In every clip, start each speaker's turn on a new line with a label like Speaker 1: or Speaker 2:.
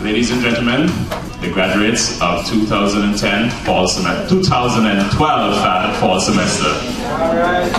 Speaker 1: Ladies and gentlemen, the graduates of 2010 fall semester, 2012 fall semester.
Speaker 2: All right.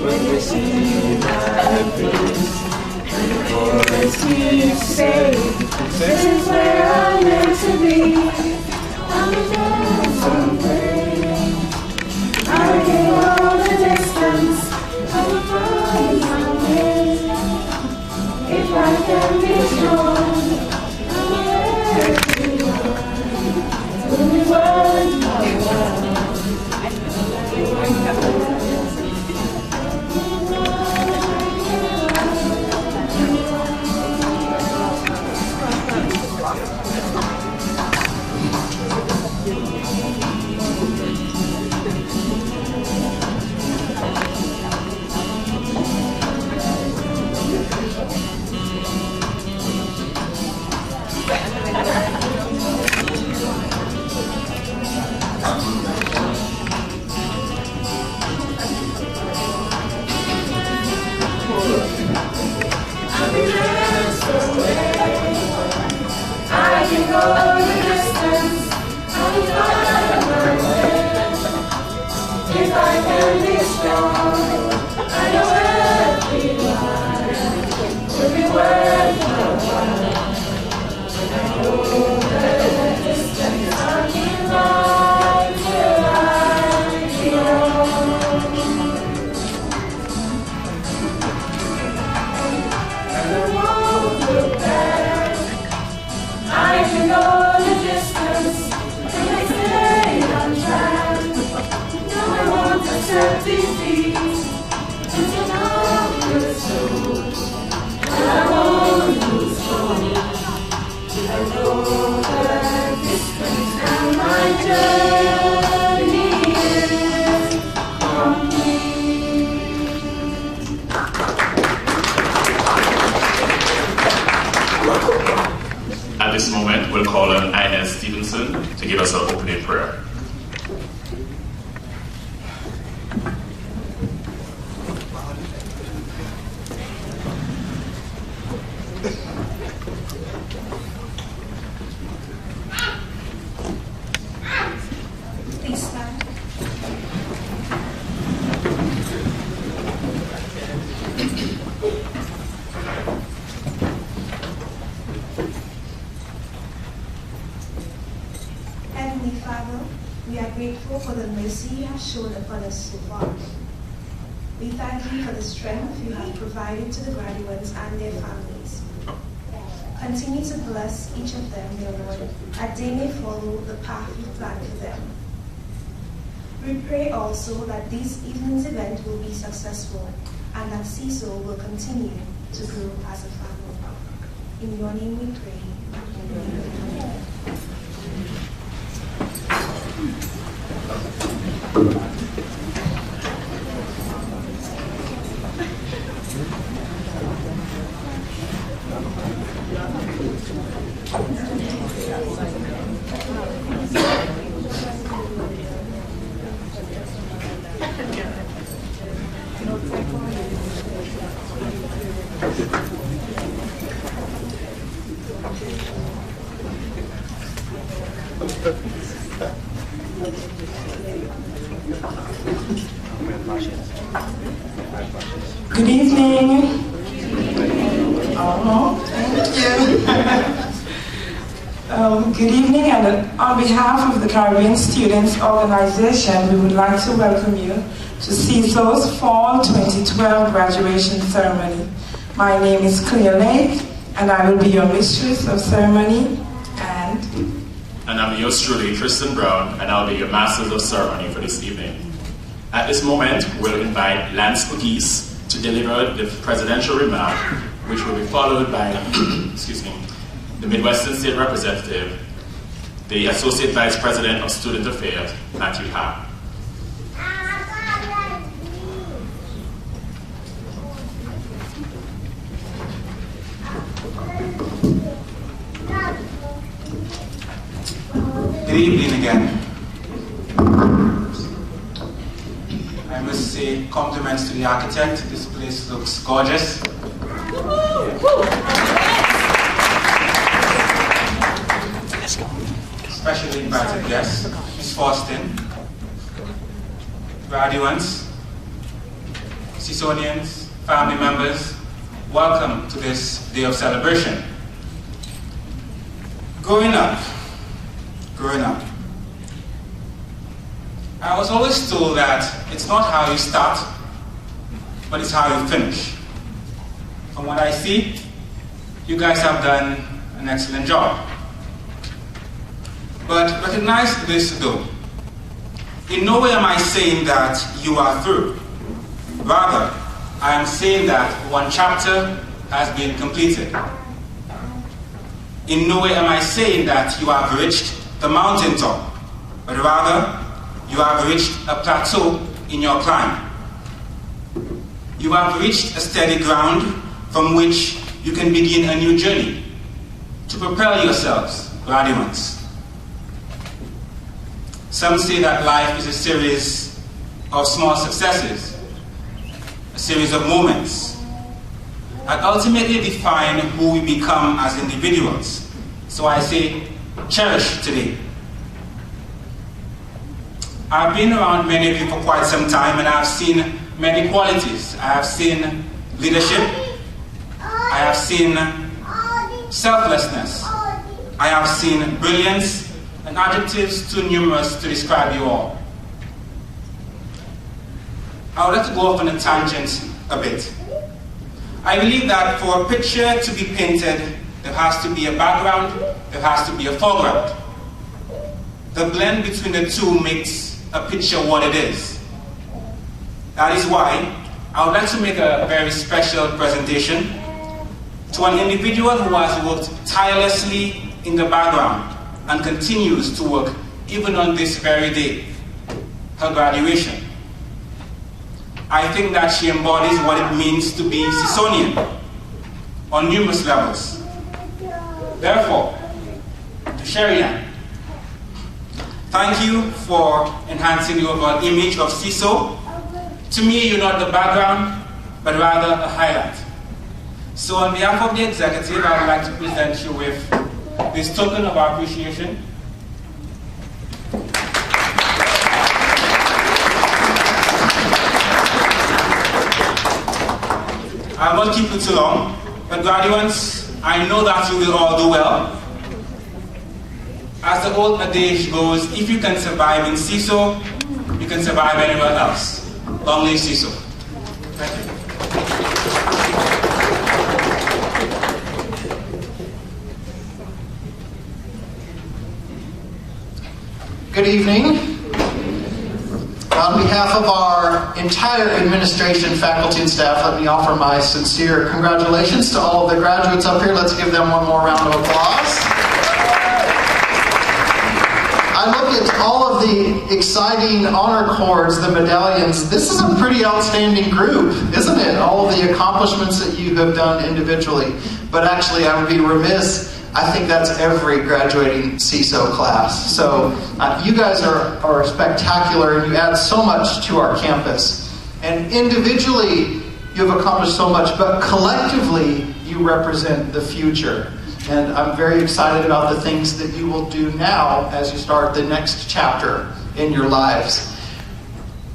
Speaker 3: When you see my face, and the voice keeps saying, this is where I'm meant to be. I'm there someday. I can go the distance, I will find my way. If I can be strong, I will be worth my while.
Speaker 1: At this moment, we'll call on Inez Stevenson to give us our opening prayer.
Speaker 4: Please stand. Heavenly Father, we are grateful for the mercy you have shown upon us so far. We thank you for the strength you have provided to the graduates and their families. Continue to bless each of them, dear Lord, that they may follow the path you planned for them. We pray also that this evening's event will be successful and that CSO will continue to grow as a family. In your name we pray. Amen.
Speaker 5: Good evening. Thank you.
Speaker 2: Good evening, and on behalf of the Caribbean Students Organization, we would like to welcome you to CSO's Fall 2012 Graduation Ceremony. My name is Clea Lake, and I will be your mistress of ceremony,
Speaker 1: And I'm yours truly, Tristan Brown, and I'll be your Masters of Ceremony for this evening. At this moment, we'll invite Lance Cookies to deliver the presidential remark, which will be followed by, the Midwestern State Representative, the Associate Vice President of Student Affairs, Matthew Ha.
Speaker 5: Good evening again. I must say compliments to the architect. This place looks gorgeous. Specially invited guests, Ms. Faustin, graduates, CSOnians, family members, welcome to this day of celebration. Growing up, I was always told that it's not how you start, but it's how you finish. From what I see, you guys have done an excellent job. But recognize this though. In no way am I saying that you are through. Rather, I am saying that one chapter has been completed. In no way am I saying that you have reached the mountaintop, but rather, you have reached a plateau in your climb. You have reached a steady ground from which you can begin a new journey to propel yourselves, graduates. Some say that life is a series of small successes, a series of moments that ultimately define who we become as individuals. So I say, cherish today. I've been around many of you for quite some time, and I've seen many qualities. I have seen leadership. I have seen selflessness. I have seen brilliance, and adjectives too numerous to describe you all. I would like to go off on a tangent a bit. I believe that for a picture to be painted, there has to be a background, there has to be a foreground. The blend between the two makes a picture what it is. That is why I would like to make a very special presentation to an individual who has worked tirelessly in the background and continues to work even on this very day, her graduation. I think that she embodies what it means to be CSOnian on numerous levels. Therefore, to Sherry Ann, thank you for enhancing the overall image of CSO. To me, you're not the background, but rather a highlight. So on behalf of the executive, I would like to present you with this token of our appreciation. I won't keep it too long, but graduates, I know that you will all do well. As the old adage goes, if you can survive in CSO, you can survive anywhere else. Long live CSO. Thank you.
Speaker 6: Good evening. On behalf of our entire administration, faculty, and staff, let me offer my sincere congratulations to all of the graduates up here. Let's give them one more round of applause. I look at all of the exciting honor cords, the medallions. This is a pretty outstanding group, isn't it? All of the accomplishments that you have done individually. But actually, I would be remiss. I think that's every graduating CSO class. So you guys are spectacular, and you add so much to our campus. And individually, you've accomplished so much, but collectively, you represent the future. And I'm very excited about the things that you will do now as you start the next chapter in your lives.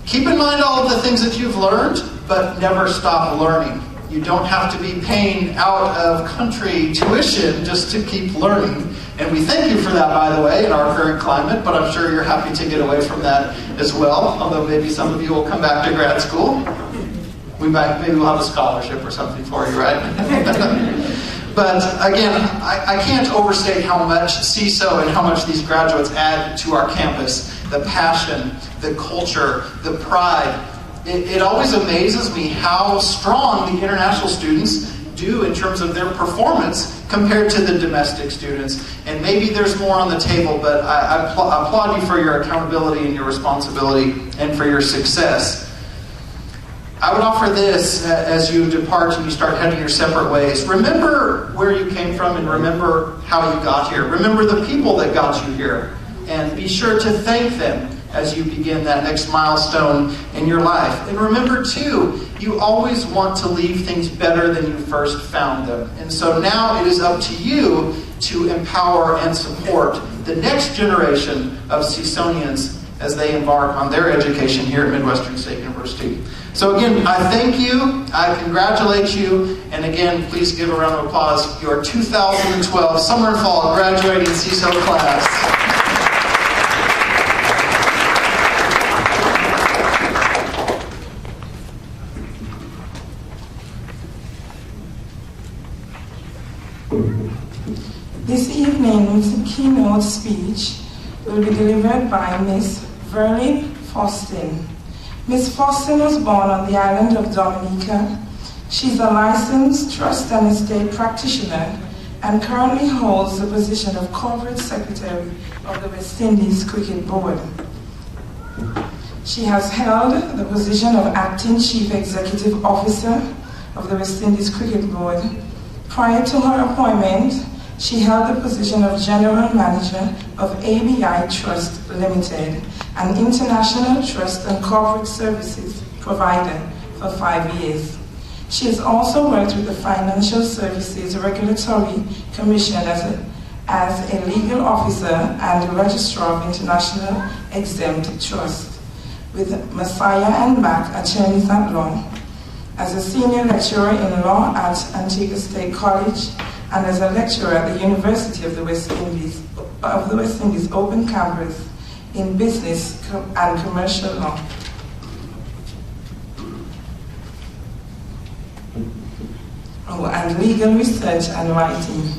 Speaker 6: Keep in mind all of the things that you've learned, but never stop learning. You don't have to be paying out of country tuition just to keep learning. And we thank you for that, by the way, in our current climate, but I'm sure you're happy to get away from that as well, although maybe some of you will come back to grad school. Maybe we'll have a scholarship or something for you, right? But again, I can't overstate how much CSO and how much these graduates add to our campus. The passion, the culture, the pride. It always amazes me how strong the international students do in terms of their performance compared to the domestic students. And maybe there's more on the table, but I applaud you for your accountability and your responsibility and for your success. I would offer this as you depart and you start heading your separate ways. Remember where you came from and remember how you got here. Remember the people that got you here. And be sure to thank them as you begin that next milestone in your life. And remember too, you always want to leave things better than you first found them. And so now it is up to you to empower and support the next generation of CSOnians as they embark on their education here at Midwestern State University. So again, I thank you, I congratulate you, and again, please give a round of applause your 2012 Summer and Fall Graduating CSO class.
Speaker 2: This evening's keynote speech will be delivered by Ms. Verlin Faustin. Ms. Faustin was born on the island of Dominica. She's a licensed trust and estate practitioner and currently holds the position of Corporate Secretary of the West Indies Cricket Board. She has held the position of Acting Chief Executive Officer of the West Indies Cricket Board. Prior to her appointment, she held the position of General Manager of ABI Trust Limited, an international trust and corporate services provider, for 5 years. She has also worked with the Financial Services Regulatory Commission as a legal officer and a registrar of international exempt trust, with Messiah and Mack Attorneys at Law, as a senior lecturer in law at Antigua State College, and as a lecturer at the University of the West Indies Open Campus in Business and Commercial Law. And Legal Research and Writing.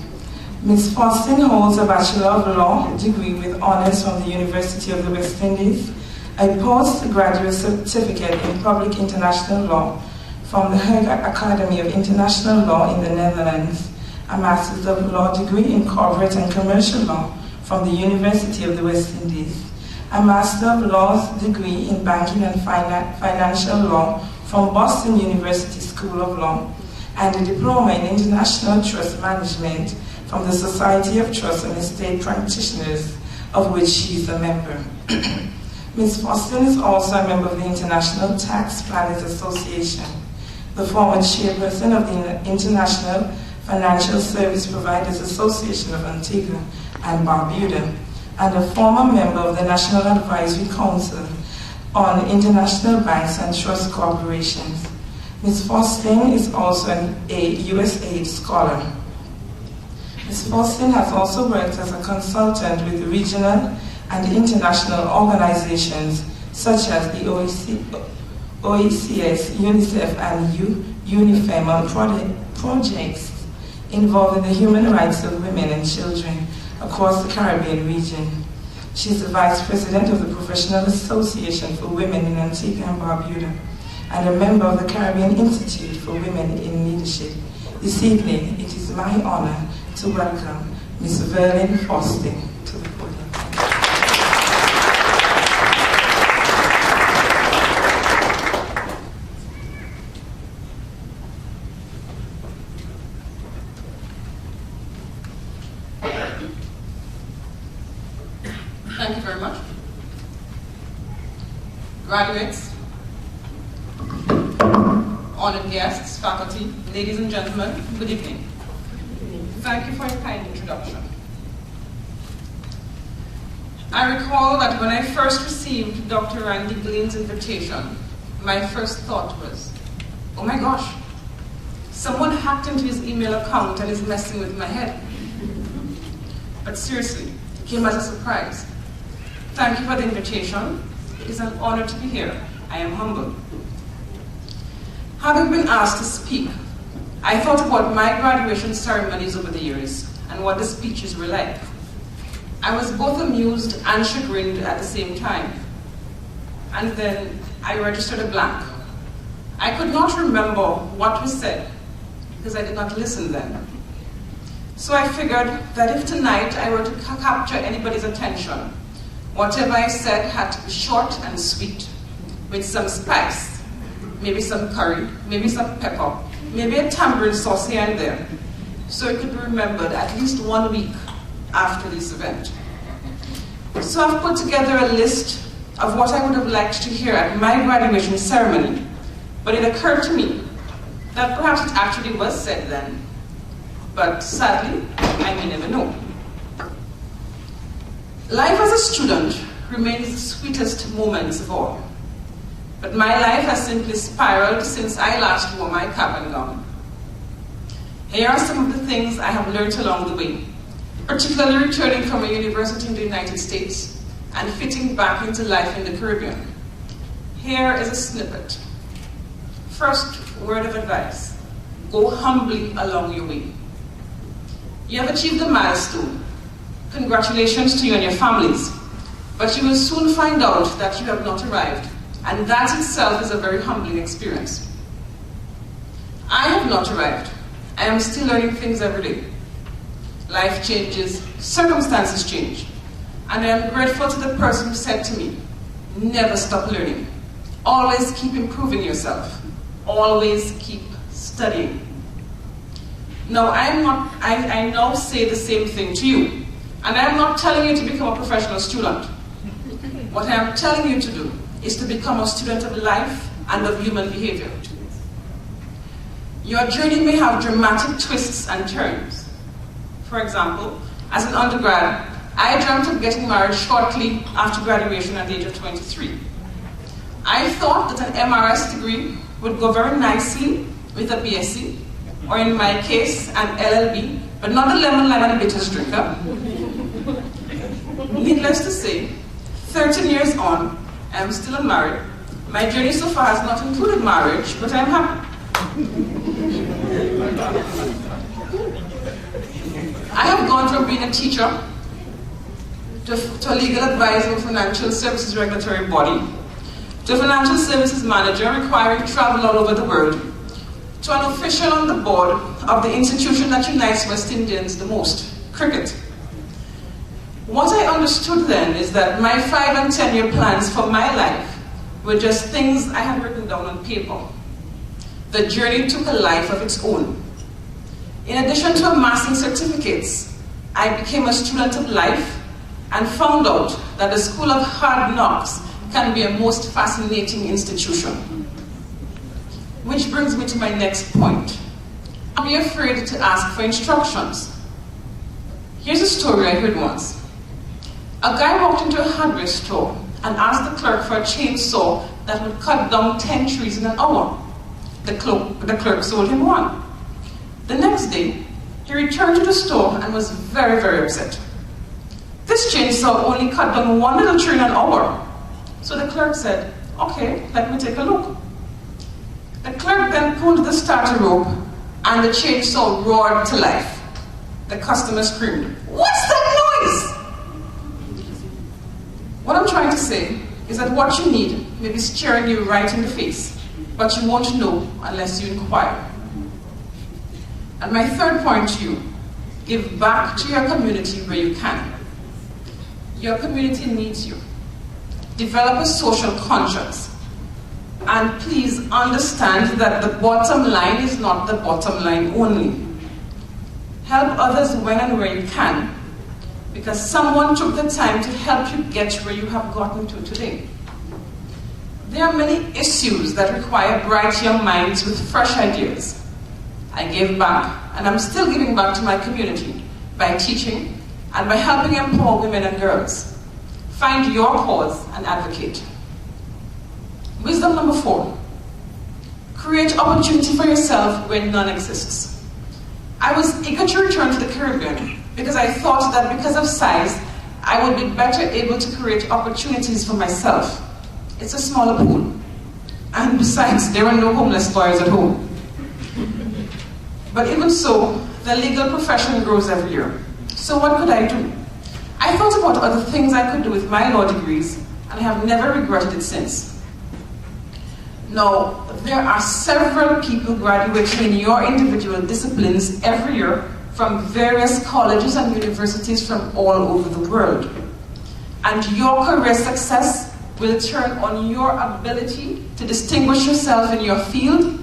Speaker 2: Ms. Faustin holds a Bachelor of Law degree with honors from the University of the West Indies, a postgraduate certificate in Public International Law from the Hague Academy of International Law in the Netherlands, a Master's of Law degree in Corporate and Commercial Law from the University of the West Indies, a Master of Laws degree in Banking and Financial Law from Boston University School of Law, and a Diploma in International Trust Management from the Society of Trust and Estate Practitioners, of which she is a member. Ms. Faustin is also a member of the International Tax Planners Association, the former chairperson of the International Financial Service Providers Association of Antigua and Barbuda, and a former member of the National Advisory Council on International Banks and Trust Corporations. Ms. Faustin is also a USAID scholar. Ms. Faustin has also worked as a consultant with regional and international organizations such as the OECS, UNICEF, and UNIFEM on projects involving the human rights of women and children across the Caribbean region. She is the Vice President of the Professional Association for Women in Antigua and Barbuda, and a member of the Caribbean Institute for Women in Leadership. This evening, it is my honor to welcome Ms. Verlin Faustin to the podium.
Speaker 7: Thank you very much. Graduates, honored guests, faculty, ladies and gentlemen, good evening. Thank you for your kind introduction. I recall that when I first received Dr. Randy Glenn's invitation, my first thought was, oh my gosh, someone hacked into his email account and is messing with my head. but seriously, it came as a surprise. Thank you for the invitation. It is an honor to be here. I am humbled. Having been asked to speak, I thought about my graduation ceremonies over the years and what the speeches were like. I was both amused and chagrined at the same time. And then I registered a blank. I could not remember what was said because I did not listen then. So I figured that if tonight I were to capture anybody's attention, whatever I said had to be short and sweet, with some spice, maybe some curry, maybe some pepper, maybe a tamarind sauce here and there, so it could be remembered at least 1 week after this event. So I've put together a list of what I would have liked to hear at my graduation ceremony, but it occurred to me that perhaps it actually was said then, but sadly, I may never know. Life as a student remains the sweetest moments of all, but my life has simply spiraled since I last wore my cap and gown. Here are some of the things I have learned along the way, particularly returning from a university in the United States and fitting back into life in the Caribbean. Here is a snippet. First word of advice: go humbly along your way. You have achieved a milestone. Congratulations to you and your families, but you will soon find out that you have not arrived, and that itself is a very humbling experience. I have not arrived. I am still learning things every day. Life changes, circumstances change, and I am grateful to the person who said to me, never stop learning. Always keep improving yourself. Always keep studying. Now, I now say the same thing to you, and I am not telling you to become a professional student. What I am telling you to do is to become a student of life and of human behavior. Your journey may have dramatic twists and turns. For example, as an undergrad, I dreamt of getting married shortly after graduation at the age of 23. I thought that an MRS degree would go very nicely with a BSc, or in my case, an LLB, but not a lemon, lime, and bitters drinker. Needless to say, 13 years on, I am still unmarried. My journey so far has not included marriage, but I am happy. I have gone from being a teacher to a legal advisor of financial services regulatory body, to a financial services manager requiring travel all over the world, to an official on the board of the institution that unites West Indians the most, cricket. What I understood then is that my 5- and 10-year plans for my life were just things I had written down on paper. The journey took a life of its own. In addition to amassing certificates, I became a student of life and found out that the School of Hard Knocks can be a most fascinating institution. Which brings me to my next point. Don't be afraid to ask for instructions. Here's a story I heard once. A guy walked into a hardware store and asked the clerk for a chainsaw that would cut down 10 trees in an hour. The clerk sold him one. The next day, he returned to the store and was very, very upset. This chainsaw only cut down one little tree in an hour. So the clerk said, okay, let me take a look. The clerk then pulled the starter rope and the chainsaw roared to life. The customer screamed, "What's that noise?" What I'm trying to say is that what you need may be staring you right in the face, but you won't know unless you inquire. And my third point to you, give back to your community where you can. Your community needs you. Develop a social conscience. And please understand that the bottom line is not the bottom line only. Help others when and where you can, because someone took the time to help you get where you have gotten to today. There are many issues that require bright young minds with fresh ideas. I gave back, and I'm still giving back to my community by teaching and by helping empower women and girls. Find your cause and advocate. Wisdom number 4. Create opportunity for yourself where none exists. I was eager to return to the Caribbean because I thought that because of size, I would be better able to create opportunities for myself. It's a smaller pool. And besides, there are no homeless boys at home. But even so, the legal profession grows every year. So what could I do? I thought about other things I could do with my law degrees, and I have never regretted it since. Now, there are several people graduating in your individual disciplines every year from various colleges and universities from all over the world. And your career success will turn on your ability to distinguish yourself in your field,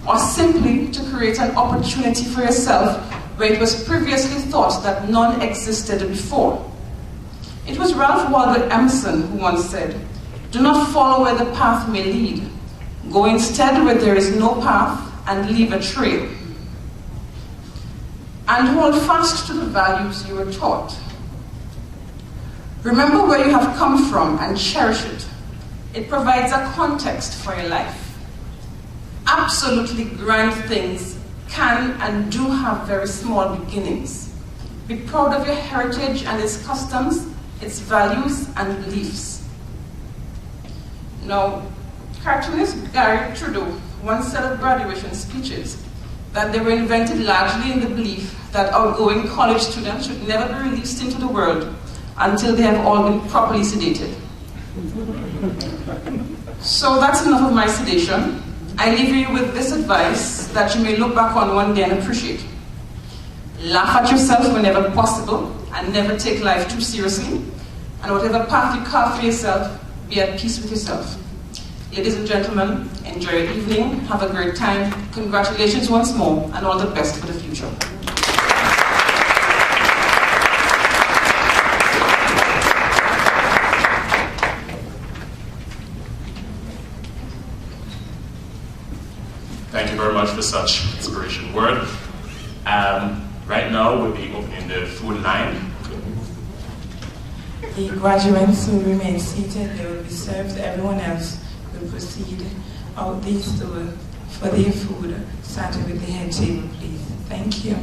Speaker 7: or simply to create an opportunity for yourself where it was previously thought that none existed before. It was Ralph Waldo Emerson who once said, "Do not follow where the path may lead. Go instead where there is no path and leave a trail. And hold fast to the values you were taught. Remember where you have come from and cherish it. It provides a context for your life. Absolutely grand things can and do have very small beginnings. Be proud of your heritage and its customs, its values and beliefs." Now, cartoonist Gary Trudeau once said of graduation speeches that they were invented largely in the belief that outgoing college students should never be released into the world until they have all been properly sedated. So that's enough of my sedation. I leave you with this advice that you may look back on one day and appreciate. Laugh at yourself whenever possible and never take life too seriously. And whatever path you carve for yourself, be at peace with yourself. Ladies and gentlemen, enjoy your evening, have a great time. Congratulations once more, and all the best for the future.
Speaker 1: Thank you very much for such inspirational word. Right now, we'll be opening the food line.
Speaker 2: The graduates will remain seated. They will be served. Everyone else will proceed out these doors for their food, starting with the head table, please. Thank you.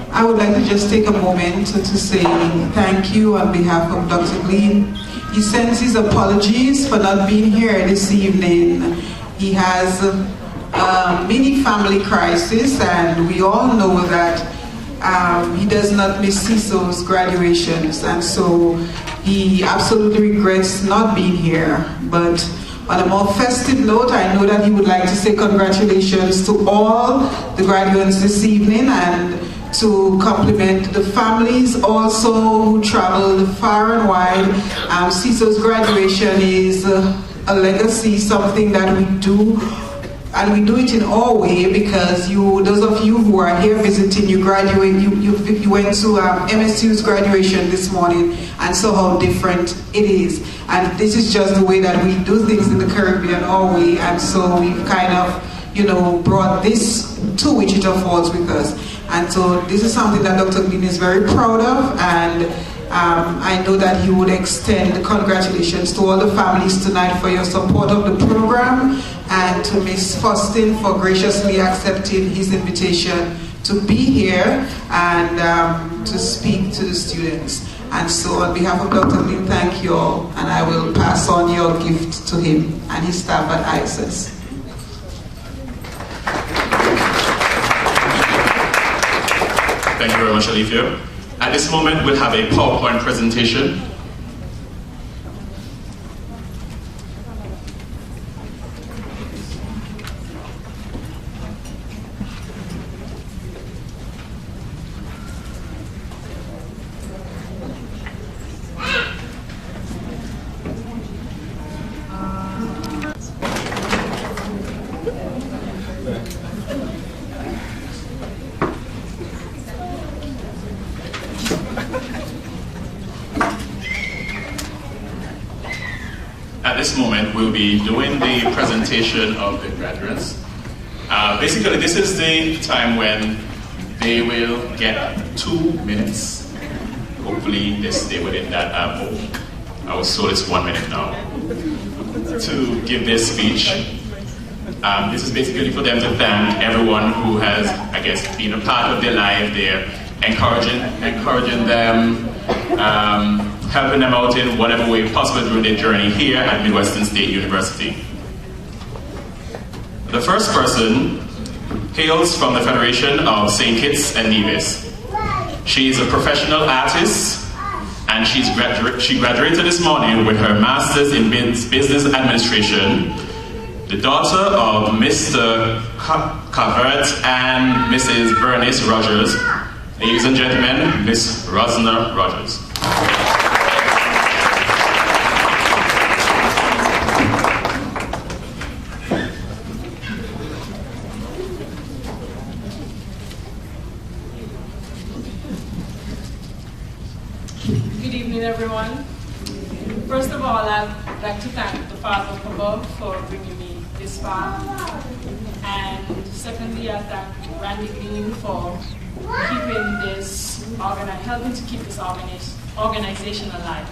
Speaker 8: I would like to just take a moment to say thank you on behalf of Dr. Glean. He sends his apologies for not being here this evening. He has a mini family crisis, and we all know that he does not miss CSO's graduations, and so he absolutely regrets not being here. But on a more festive note, I know that he would like to say congratulations to all the graduates this evening, and to compliment the families also who traveled far and wide. CSO's graduation is a legacy, something that we do, and we do it in our way because those of you who are here visiting, you went to MSU's graduation this morning and saw how different it is. And this is just the way that we do things in the Caribbean, our way, and so we've kind of, brought this to Wichita Falls with us. And so this is something that Dr. Glean is very proud of, and I know that he would extend congratulations to all the families tonight for your support of the program, and to Ms. Faustin for graciously accepting his invitation to be here and to speak to the students. And so on behalf of Dr. Glean, thank you all, and I will pass on your gift to him and his staff at ISIS.
Speaker 1: Thank you very much, Alifia. At this moment, we'll have a PowerPoint presentation. this moment, we'll be doing the presentation of the graduates. Basically, this is the time when they will get 2 minutes. Hopefully, they stay within that. I was told it's 1 minute now to give their speech. This is basically for them to thank everyone who has, I guess, been a part of their life. They're encouraging them, helping them out in whatever way possible during their journey here at Midwestern State University. The first person hails from the Federation of St. Kitts and Nevis. She is a professional artist, and she graduated this morning with her Master's in Business Administration, the daughter of Mr. Cavert and Mrs. Bernice Rogers. Ladies and gentlemen, Miss Rosna Rogers.
Speaker 9: Good evening, everyone. First of all, I'd like to thank the Father above for bringing me this far. And secondly, I thank Randy Green for keeping this, helping to keep this organization alive.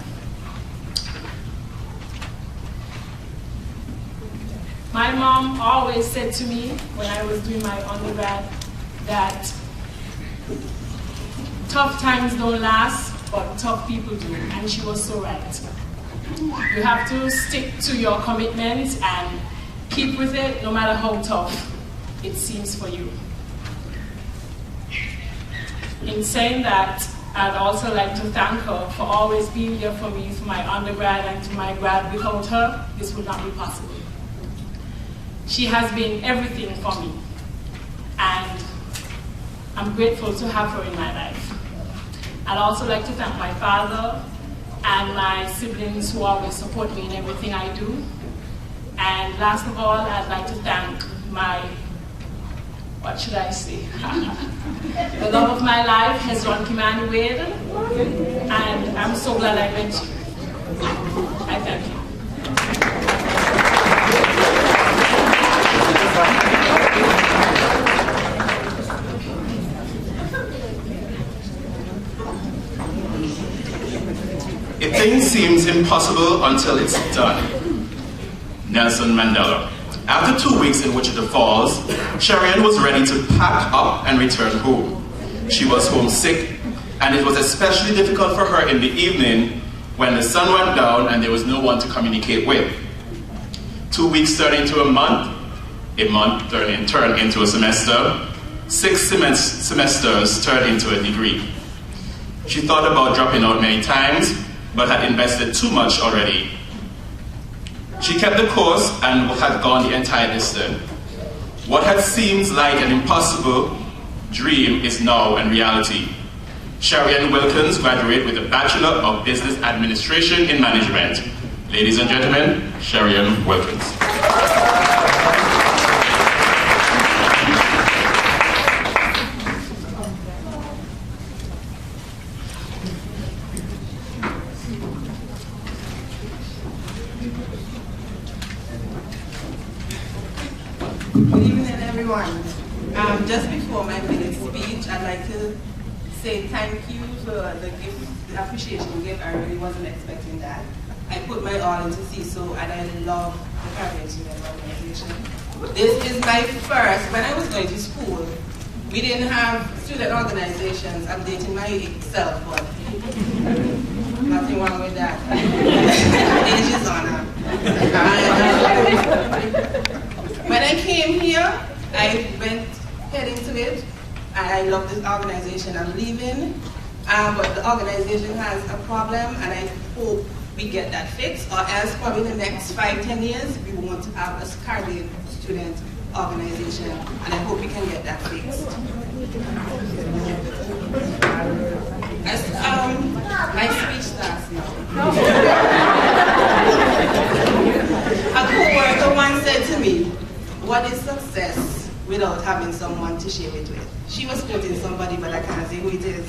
Speaker 9: My mom always said to me when I was doing my undergrad that tough times don't last, but tough people do, and she was so right. You have to stick to your commitments and keep with it no matter how tough it seems for you. In saying that, I'd also like to thank her for always being there for me for my undergrad and to my grad. Without her, this would not be possible. She has been everything for me, and I'm grateful to have her in my life. I'd also like to thank my father and my siblings who always support me in everything I do. And last of all, I'd like to thank my, what should I say? The love of my life, Hezron Kimani Wade, and I'm so glad I met you. I thank you.
Speaker 1: A thing seems impossible until it's done. Nelson Mandela. After 2 weeks in Wichita Falls, Sharian was ready to pack up and return home. She was homesick, and it was especially difficult for her in the evening when the sun went down and there was no one to communicate with. 2 weeks turned into a month turned into a semester, 6 semesters turned into a degree. She thought about dropping out many times, but had invested too much already. She kept the course and had gone the entire distance. What had seemed like an impossible dream is now a reality. Sharian Wilkins graduated with a Bachelor of Business Administration in Management. Ladies and gentlemen, Sharian Wilkins.
Speaker 10: Good evening, everyone. Just before my minute speech, I'd like to say thank you for the gift, the appreciation gift. I really wasn't expecting that. I put my all into CSO, and I love the Caribbean Student Organization. This is my first. When I was going to school, we didn't have student organizations. I'm dating myself, but nothing wrong with that. Age is honor. When I came here, I went head into it. I love this organization. I'm leaving, but the organization has a problem, and I hope we get that fixed, or else probably in the next 5-10 years, we want to have a Caribbean student organization, and I hope we can get that fixed. My speech starts now. A co-worker once said to me, "What is success without having someone to share it with?" She was quoting somebody, but I can't say who it is.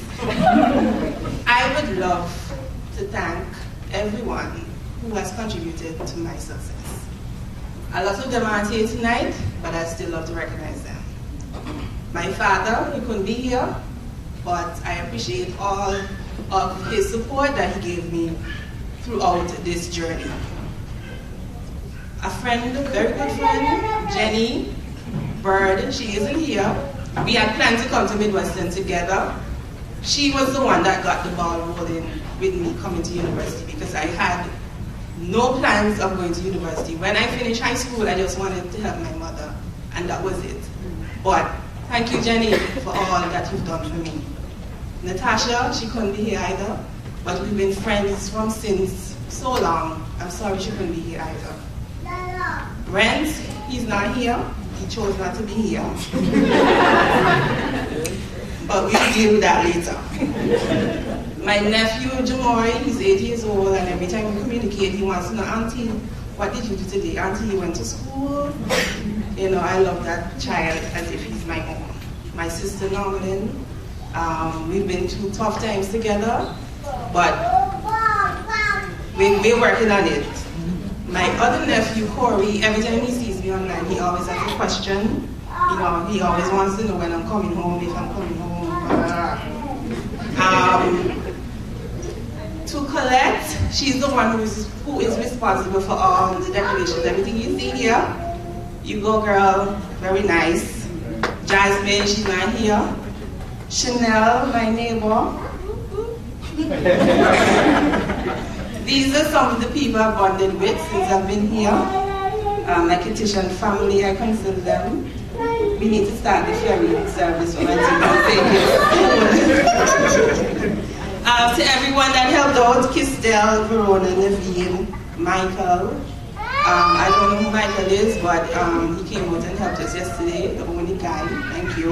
Speaker 10: I would love to thank everyone who has contributed to my success. A lot of them aren't here tonight, but I still love to recognize them. My father, he couldn't be here, but I appreciate all of his support that he gave me throughout this journey. A friend, a very good friend, Jenny Bird, she isn't here. We had planned to come to Midwestern together. She was the one that got the ball rolling with me coming to university because I had no plans of going to university. When I finished high school, I just wanted to help my mother, and that was it. But thank you, Jenny, for all that you've done for me. Natasha, she couldn't be here either, but we've been friends from since so long. I'm sorry she couldn't be here either. Brent, he's not here. He chose not to be here. But we'll deal with that later. My nephew, Jamori, he's 8 years old, and every time we communicate, he wants to know, Auntie, what did you do today? Auntie, you went to school? You know, I love that child as if he's my own. My sister, Norman, we've been through tough times together, but we're working on it. My other nephew, Corey, every time he sees me online, he always has a question. You know, he always wants to know when I'm coming home, if I'm coming home. To Colette, she's the one who is responsible for all the decorations, everything you see here. You go, girl, very nice. Jasmine, she's not here. Chanel, my neighbor. These are some of the people I've bonded with since I've been here. My Kittian family, I consider them. We need to start the ferry service for my team. To everyone that helped out, Kistel, Verona, Naveen, Michael. I don't know who Michael is, but he came out and helped us yesterday, the only guy. Thank you.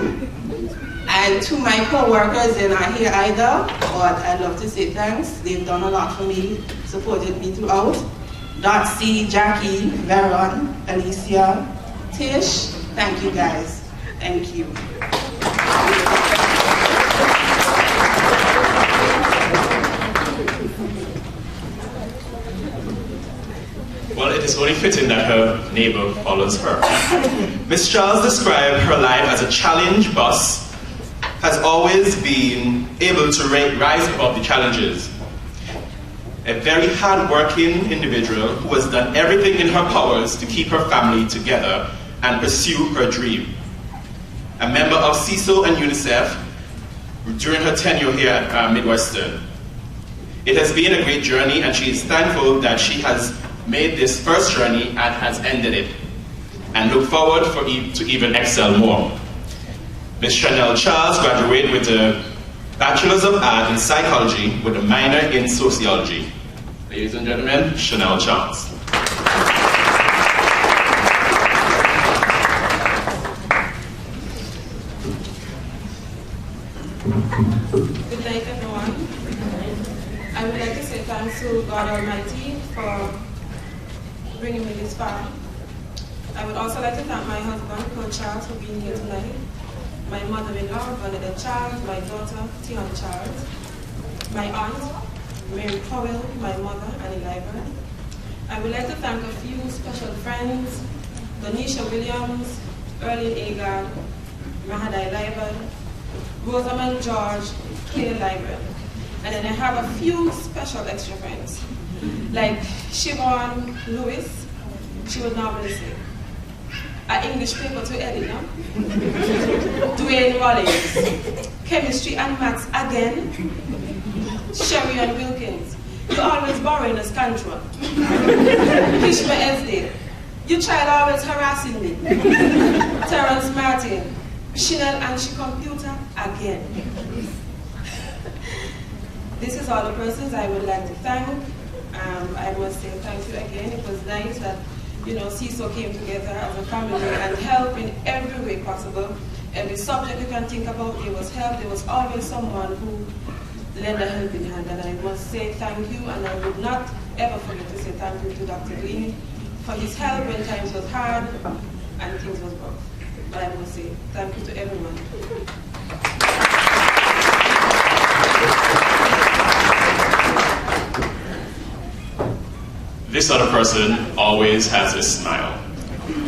Speaker 10: And to my co-workers, they're not here either, but I'd love to say thanks. They've done a lot for me, supported me throughout. Dotsy, Jackie, Veron, Alicia, Tish, thank you guys. Thank you.
Speaker 1: Well, it is only fitting that her neighbor follows her. Ms. Charles described her life as a challenge bus, has always been able to rise above the challenges. A very hard-working individual who has done everything in her powers to keep her family together and pursue her dream. A member of CSO and UNICEF during her tenure here at Midwestern. It has been a great journey, and she is thankful that she has made this first journey and has ended it, and look forward to even excel more. Ms. Chanel Charles graduated with a Bachelor's of Art in Psychology with a minor in Sociology. Ladies and gentlemen, Chanel Charles.
Speaker 11: Good night, everyone. I would like to say thanks to God Almighty for bringing me this far. I would also like to thank my husband, Coach Charles, for being here tonight. My mother-in-law, Bernadette Charles, my daughter, Tion Charles, my aunt, Mary Powell, my mother, Annie Liber. I would like to thank a few special friends, Donisha Williams, Erlene Agard, Mahadai Liber, Rosamond George, Claire Liber. And then I have a few special extra friends, like Siobhan Lewis, she would normally say. An English paper to Elena, Dwayne Rollins, chemistry and maths again, Sherry and Wilkins, you always borrowing a scantron, Kishma Esdale, your child always harassing me, Terrence Martin, Chanel and she computer again. This is all the persons I would like to thank. I must say thank you again. It was nice that CSO came together as a family and helped in every way possible. Every subject you can think about, there was help. There was always someone who lent a helping hand. And I must say thank you, and I would not ever forget to say thank you to Dr. Green for his help when times was hard and things was rough. But I must say thank you to everyone.
Speaker 1: This other person always has a smile.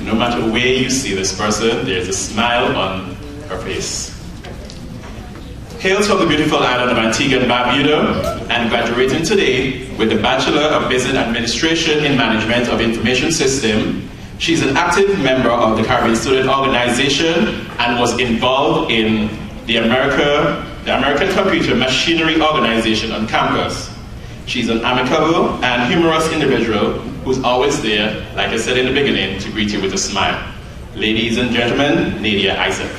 Speaker 1: No matter where you see this person, there's a smile on her face. Hails from the beautiful island of Antigua and Barbuda, and graduating today with the Bachelor of Business Administration in Management of Information System. She's an active member of the Caribbean Student Organization and was involved in the American Computer Machinery Organization on campus. She's an amicable and humorous individual who's always there, like I said in the beginning, to greet you with a smile. Ladies and gentlemen, Nadia Isaac.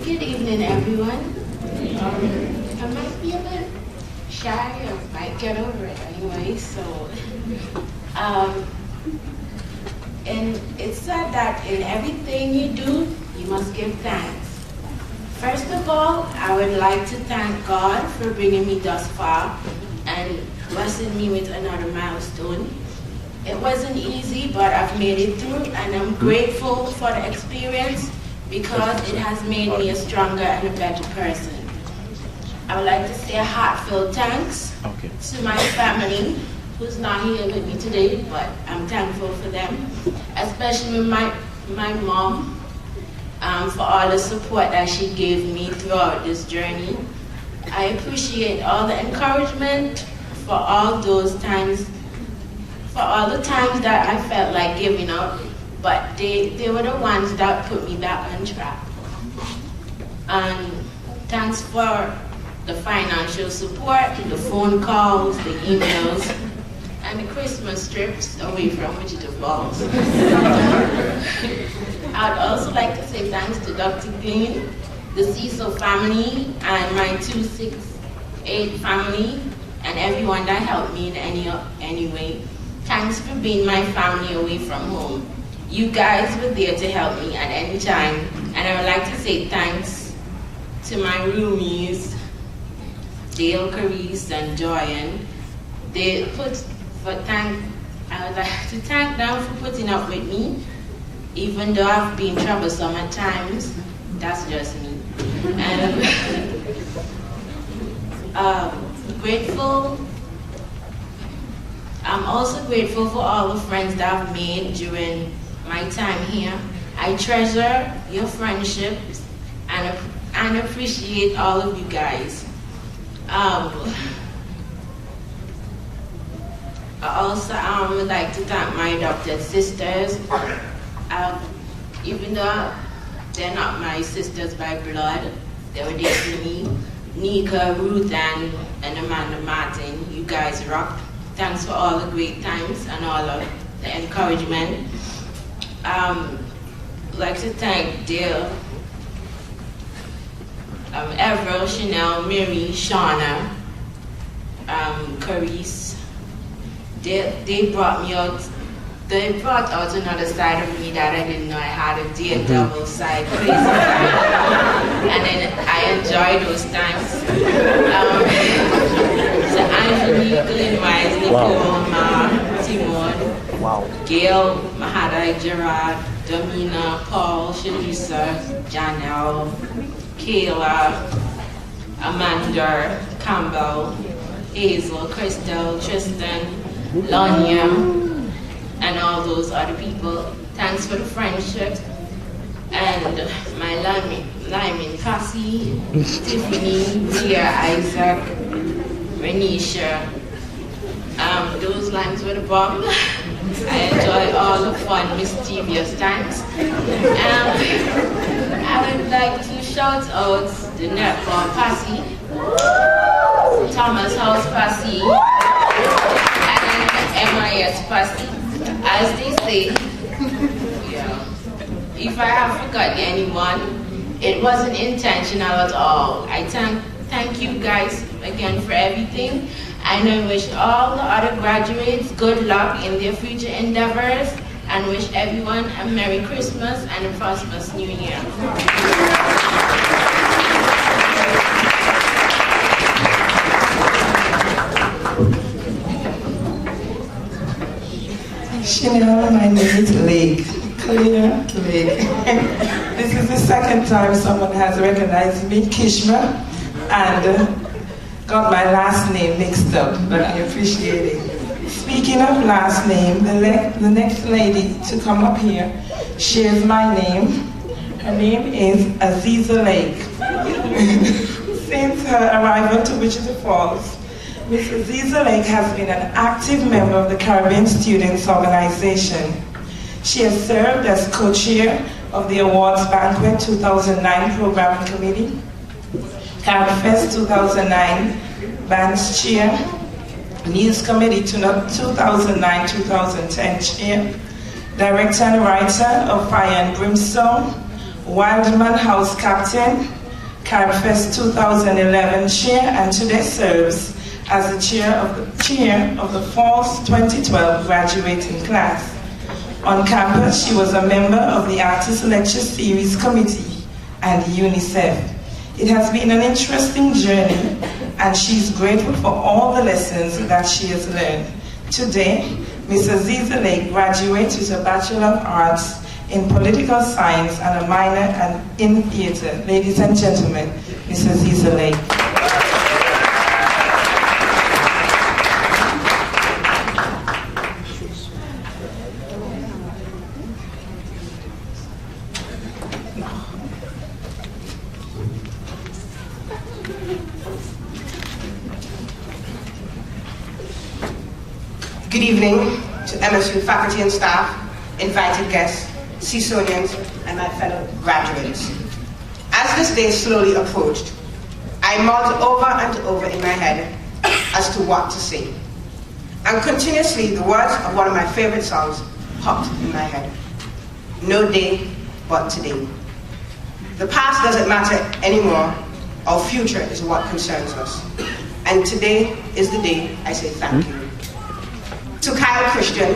Speaker 12: Good evening, everyone. I might be a bit shy, or might get over it anyway, so. And it's said that in everything you do, you must give thanks. First of all, I would like to thank God for bringing me thus far and blessing me with another milestone. It wasn't easy, but I've made it through, and I'm grateful for the experience because it has made me a stronger and a better person. I would like to say a heartfelt thanks to my family, who's not here with me today, but I'm thankful for them, especially my mom, for all the support that she gave me throughout this journey. I appreciate all the encouragement for all those times, for all the times that I felt like giving up, but they were the ones that put me back on track. And thanks for the financial support, the phone calls, the emails, and the Christmas trips away from Wichita Falls. I'd also like to say thanks to Dr. Glean, the CSO family, and my 268 family, and everyone that helped me in any way. Thanks for being my family away from home. You guys were there to help me at any time, and I would like to say thanks to my roomies, Dale, Carice, and Joyan. I would like to thank them for putting up with me, even though I've been troublesome at times. That's just me. And grateful. I'm also grateful for all the friends that I've made during my time here. I treasure your friendships and appreciate all of you guys. I also would like to thank my adopted sisters. Even though they're not my sisters by blood, they were there for me. Nika, Ruth, and Amanda Martin, you guys rocked. Thanks for all the great times and all of the encouragement. I'd like to thank Dale, Everett, Chanel, Mary, Shauna, Carice. They brought me out. They brought out another side of me that I didn't know I had, a double side, crazy side. And then I enjoyed those times. So Angelique, Glenn Wise, Nicole, Timon, Gail, Mahada, Gerard, Domina, Paul, Shalisa, Janelle, Kayla, Amanda, Campbell, Hazel, Crystal, Tristan, Lanya, and all those other people. Thanks for the friendship. And my Lyman Cassie, Tiffany, Leah, Isaac, Renisha. Those lines were the bomb. I enjoy all the fun, mischievous times. I would like to shout out the netball posse, Thomas House posse, and MIS posse. As they say, if I have forgotten anyone, it wasn't intentional at all. I thank you guys again for everything, and I wish all the other graduates good luck in their future endeavors, and wish everyone a Merry Christmas and a prosperous New Year.
Speaker 2: Chanel, my name is Lake. Clear Lake. This is the second time someone has recognized me, Kishma, and got my last name mixed up, but I appreciate it. Speaking of last name, the next lady to come up here shares my name. Her name is Aziza Lake. Since her arrival to Wichita Falls, Ms. Aziza Lake has been an active member of the Caribbean Students Organization. She has served as co-chair of the Awards Banquet 2009 Programming Committee, CaribFest 2009 Bands Chair, News Committee 2009-2010 Chair, Director and Writer of Fire and Brimstone, Wildman House Captain, CaribFest 2011 Chair, and today serves as the chair of the Falls 2012 graduating class. On campus, she was a member of the Artist Lecture Series Committee and UNICEF. It has been an interesting journey, and she's grateful for all the lessons that she has learned. Today, Ms. Aziza Lake graduates with a Bachelor of Arts in Political Science and a minor in Theater. Ladies and gentlemen, Ms. Aziza Lake.
Speaker 13: Good evening to MSU faculty and staff, invited guests, CSOians, and my fellow graduates. As this day slowly approached, I mulled over and over in my head as to what to say. And continuously, the words of one of my favorite songs popped in my head. No day but today. The past doesn't matter anymore. Our future is what concerns us. And today is the day I say thank you. To Kyle Christian,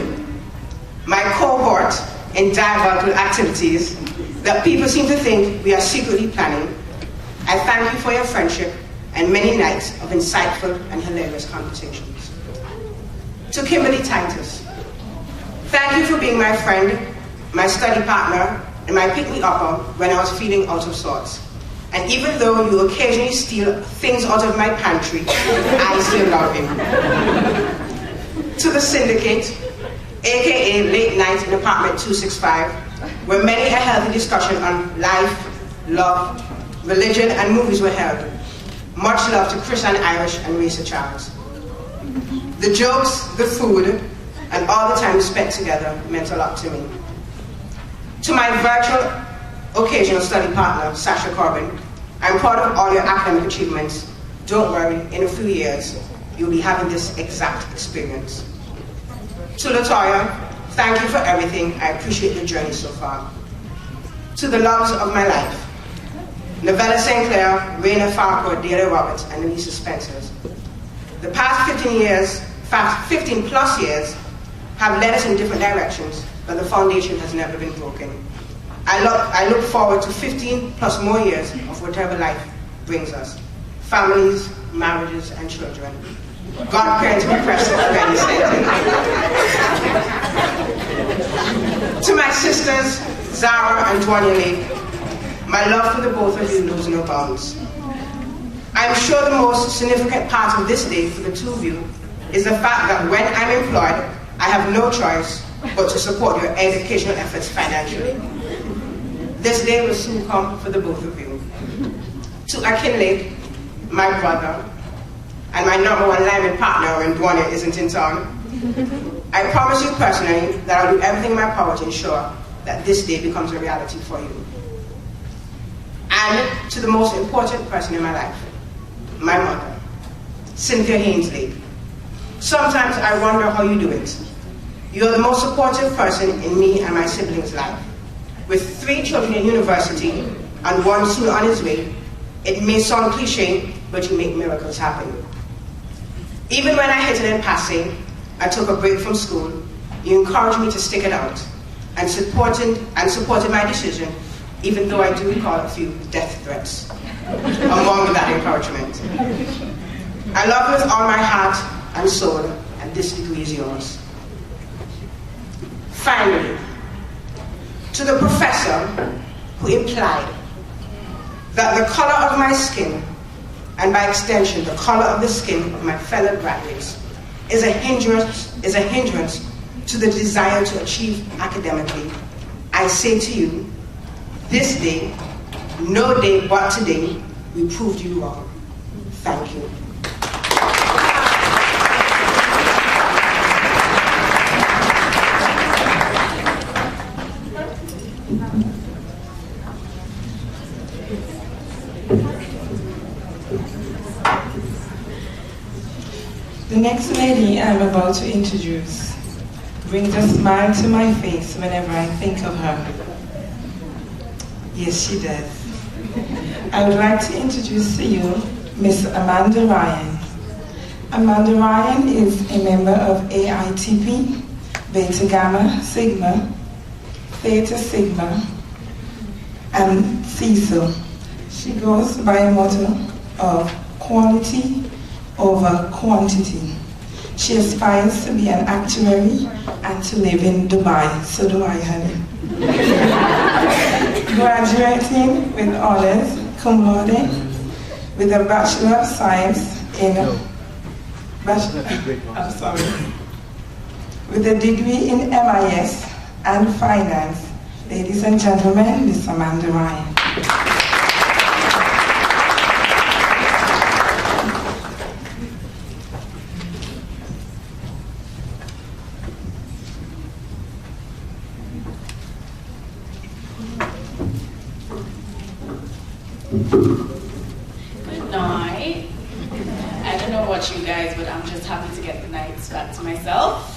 Speaker 13: my cohort in diabolical activities that people seem to think we are secretly planning, I thank you for your friendship and many nights of insightful and hilarious conversations. To Kimberly Titus, thank you for being my friend, my study partner, and my pick-me-upper when I was feeling out of sorts. And even though you occasionally steal things out of my pantry, I still love you. To the Syndicate, aka Late Night in Apartment 265, where many a healthy discussion on life, love, religion, and movies were held. Much love to Chris and Irish and Risa Charles. The jokes, the food, and all the time spent together meant a lot to me. To my virtual occasional study partner, Sasha Corbin, I'm proud of all your academic achievements. Don't worry, in a few years, you'll be having this exact experience. To Latoya, thank you for everything. I appreciate your journey so far. To the loves of my life, Novella St. Clair, Raina Farquhar, Dale Roberts, and Elisa Spencers. The past 15 plus years have led us in different directions, but the foundation has never been broken. I look forward to 15 plus more years of whatever life brings us. Families, marriages, and children. Godparents be present already said. To my sisters, Zara and Dwania Lake, my love for the both of you knows no bounds. I'm sure the most significant part of this day for the two of you is the fact that when I'm employed, I have no choice but to support your educational efforts financially. This day will soon come for the both of you. To Akin Lake, my brother, and my #1 lineman partner when Dwania isn't in town, I promise you personally that I'll do everything in my power to ensure that this day becomes a reality for you. And to the most important person in my life, my mother, Cynthia Haynes Lake. Sometimes I wonder how you do it. You're the most supportive person in me and my siblings' life. With 3 children in university and 1 soon on his way, it may sound cliche, but you make miracles happen. Even when I hit it in passing, I took a break from school, you encouraged me to stick it out. and supported my decision, even though I do recall a few death threats among that encouragement. I love you with all my heart and soul, and this degree is yours. Finally, to the professor who implied that the color of my skin, and by extension the color of the skin of my fellow graduates, is a hindrance to the desire to achieve academically, I say to you, this day, no day but today, we proved you wrong. Thank you.
Speaker 2: The next lady I'm about to introduce brings a smile to my face whenever I think of her. Yes, she does. I would like to introduce to you Miss Amanda Ryan. Amanda Ryan is a member of AITP, Beta Gamma Sigma, Theta Sigma, and CSO. She goes by a motto of quality over quantity. She aspires to be an actuary and to live in Dubai. So do I, honey. Graduating with honors, cum laude, with a Bachelor of Science with a degree in MIS and Finance. Ladies and gentlemen, Miss Amanda Ryan.
Speaker 14: Good night. I don't know about you guys, but I'm just happy to get the nights back to myself.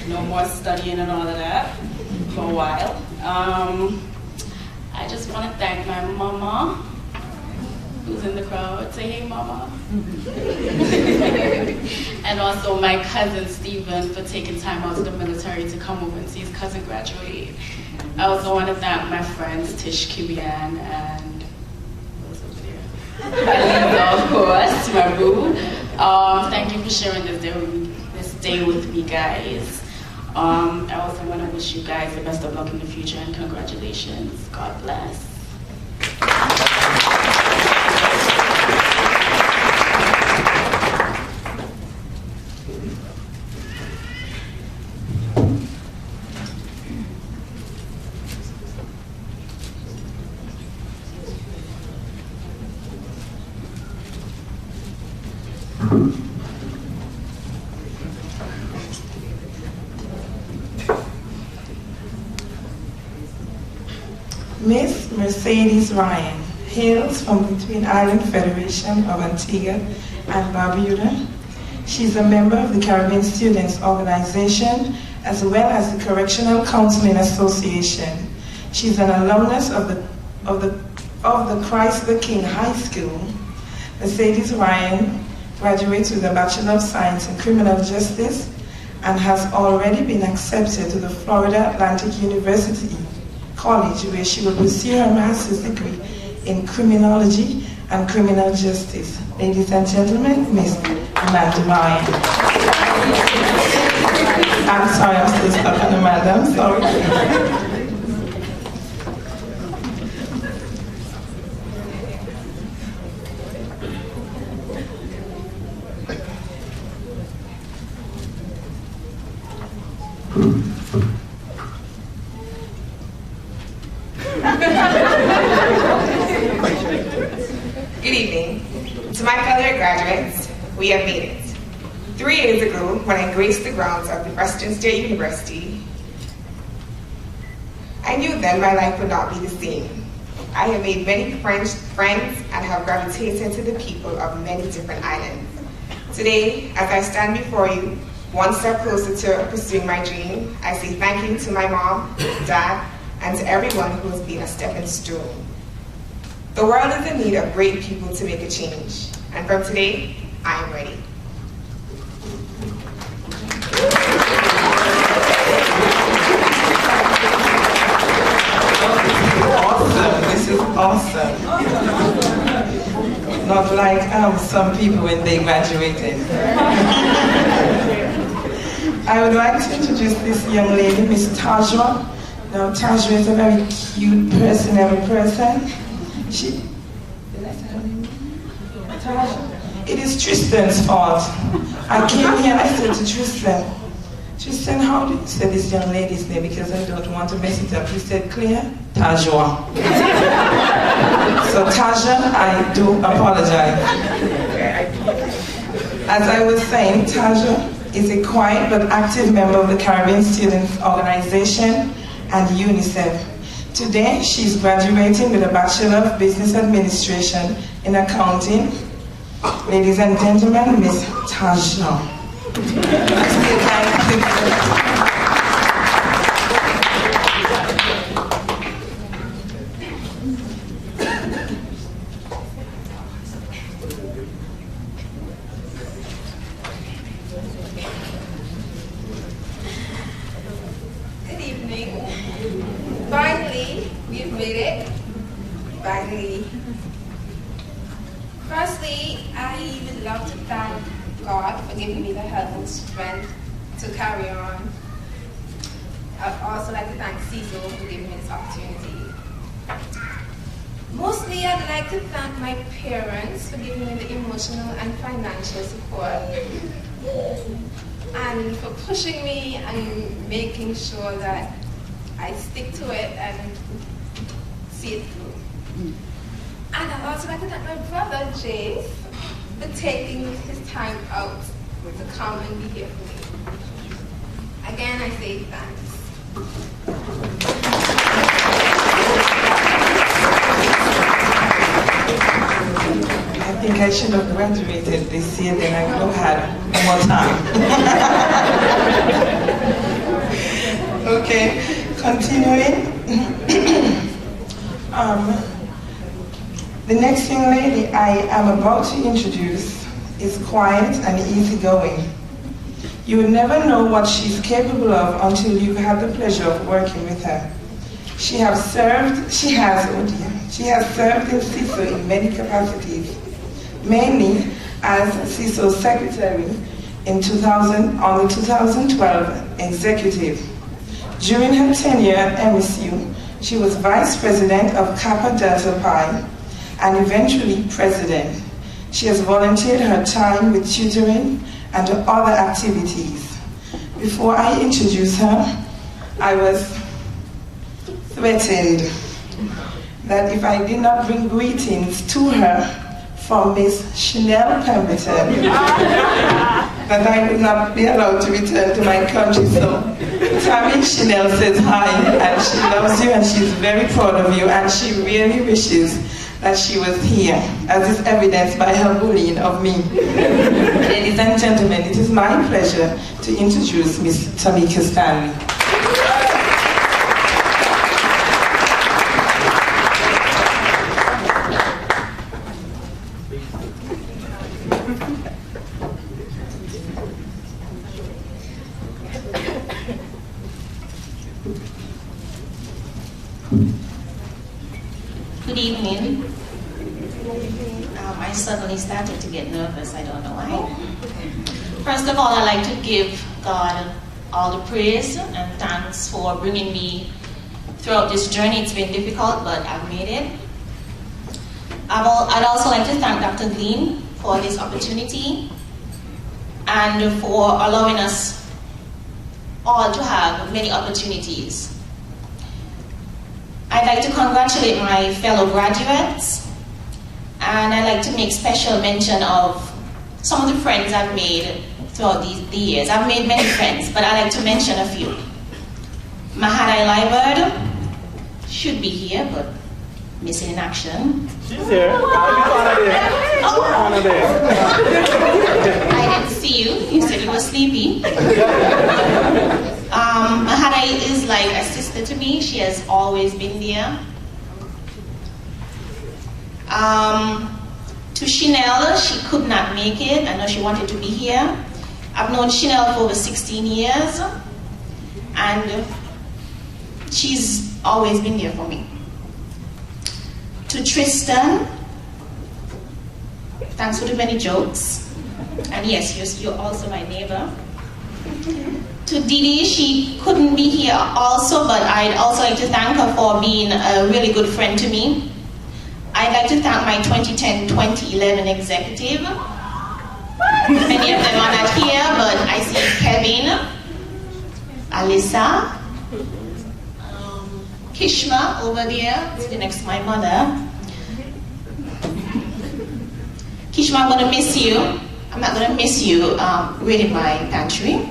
Speaker 14: No more studying and all of that for a while. I just want to thank my mama, who's in the crowd. Say hey, mama. And also my cousin Stephen for taking time out of the military to come over and see his cousin graduate. I also want to thank my friends Tish Kibian and of course, my boo. Thank you for sharing this day with me, guys. I also want to wish you guys the best of luck in the future and congratulations. God bless.
Speaker 2: Miss Mercedes Ryan hails from the Twin Island Federation of Antigua and Barbuda. She's a member of the Caribbean Students Organization as well as the Correctional Counseling Association. She's an alumnus of the Christ the King High School. Mercedes Ryan graduates with a Bachelor of Science in Criminal Justice and has already been accepted to the Florida Atlantic University College, where she will pursue her master's degree in criminology and criminal justice. Ladies and gentlemen, Miss Amanda Ryan. I'm sorry, I'm still stuck on the madam, sorry.
Speaker 15: Good evening. To my fellow graduates, we have made it. 3 years ago, when I graced the grounds of the Western State University, I knew then my life would not be the same. I have made many friends and have gravitated to the people of many different islands. Today, as I stand before you, one step closer to pursuing my dream, I say thank you to my mom, dad, and to everyone who has been a stepping stone. The world is in need of great people to make a change, and from today, I am ready.
Speaker 2: person. Not like some people when they graduated. I would like to introduce this young lady, Miss Tajwa. Now, Tajwa is a very cute, personable person. It is Tristan's fault. I came here and I said to Tristan, how do you say this young lady's name? Because I don't want to mess it up. He said, Claire, Tajwa. So Tajwa, I do apologize. As I was saying, Tajwa is a quiet but active member of the Caribbean Students Organization and UNICEF. Today, she's graduating with a Bachelor of Business Administration in Accounting. Ladies and gentlemen, Miss Tajwa.
Speaker 16: Good evening. Finally, we've made it. Finally. Firstly, I would love to thank God for giving me the health and strength to carry on. I'd also like to thank CSO for giving me this opportunity. Mostly, I'd like to thank my parents for giving me the emotional and financial support, and for pushing me and making sure that I stick to it and see it through. And I'd also like to thank my brother, Jay, for taking his time out to come and be here for me. Again, I say thanks.
Speaker 2: I think I should have graduated this year, then I would have had more time. Okay, continuing. The next young lady I am about to introduce is quiet and easygoing. You will never know what she's capable of until you've had the pleasure of working with her. She has served in CSO in many capacities, mainly as CSO Secretary on the 2012 Executive. During her tenure at MSU, she was Vice President of Kappa Delta Pi and eventually President. She has volunteered her time with tutoring and other activities. Before I introduce her, I was threatened that if I did not bring greetings to her from Miss Chanel Pemberton, that I would not be allowed to return to my country. So Tammy Chanel says hi, and she loves you and she's very proud of you, and she really wishes that she was here, as is evidenced by her bullying of me. Ladies and gentlemen, it is my pleasure to introduce Miss Tamika Stanley.
Speaker 17: Good evening. I suddenly started to get nervous. I don't know why. First of all, I'd like to give God all the praise and thanks for bringing me throughout this journey. It's been difficult, but I've made it. I'd also like to thank Dr. Glean for this opportunity and for allowing us all to have many opportunities. I'd like to congratulate my fellow graduates, and I'd like to make special mention of some of the friends I've made throughout the years. I've made many friends, but I'd like to mention a few. Mahadai Liberd should be here, but missing in action.
Speaker 18: She's here.
Speaker 17: I didn't see you. You said you were sleepy. Mahadai is like a sister to me. She has always been there. To Chanel, she could not make it. I know she wanted to be here. I've known Chanel for over 16 years, and she's always been there for me. To Tristan, thanks for the many jokes. And yes, you're also my neighbor. To Didi, she couldn't be here also, but I'd also like to thank her for being a really good friend to me. I'd like to thank my 2010-2011 executive. Many of them are not here, but I see Kevin, Alyssa, Kishma over there, sitting next to my mother. Kishma, I'm going to miss you. I'm not going to miss you raiding my pantry.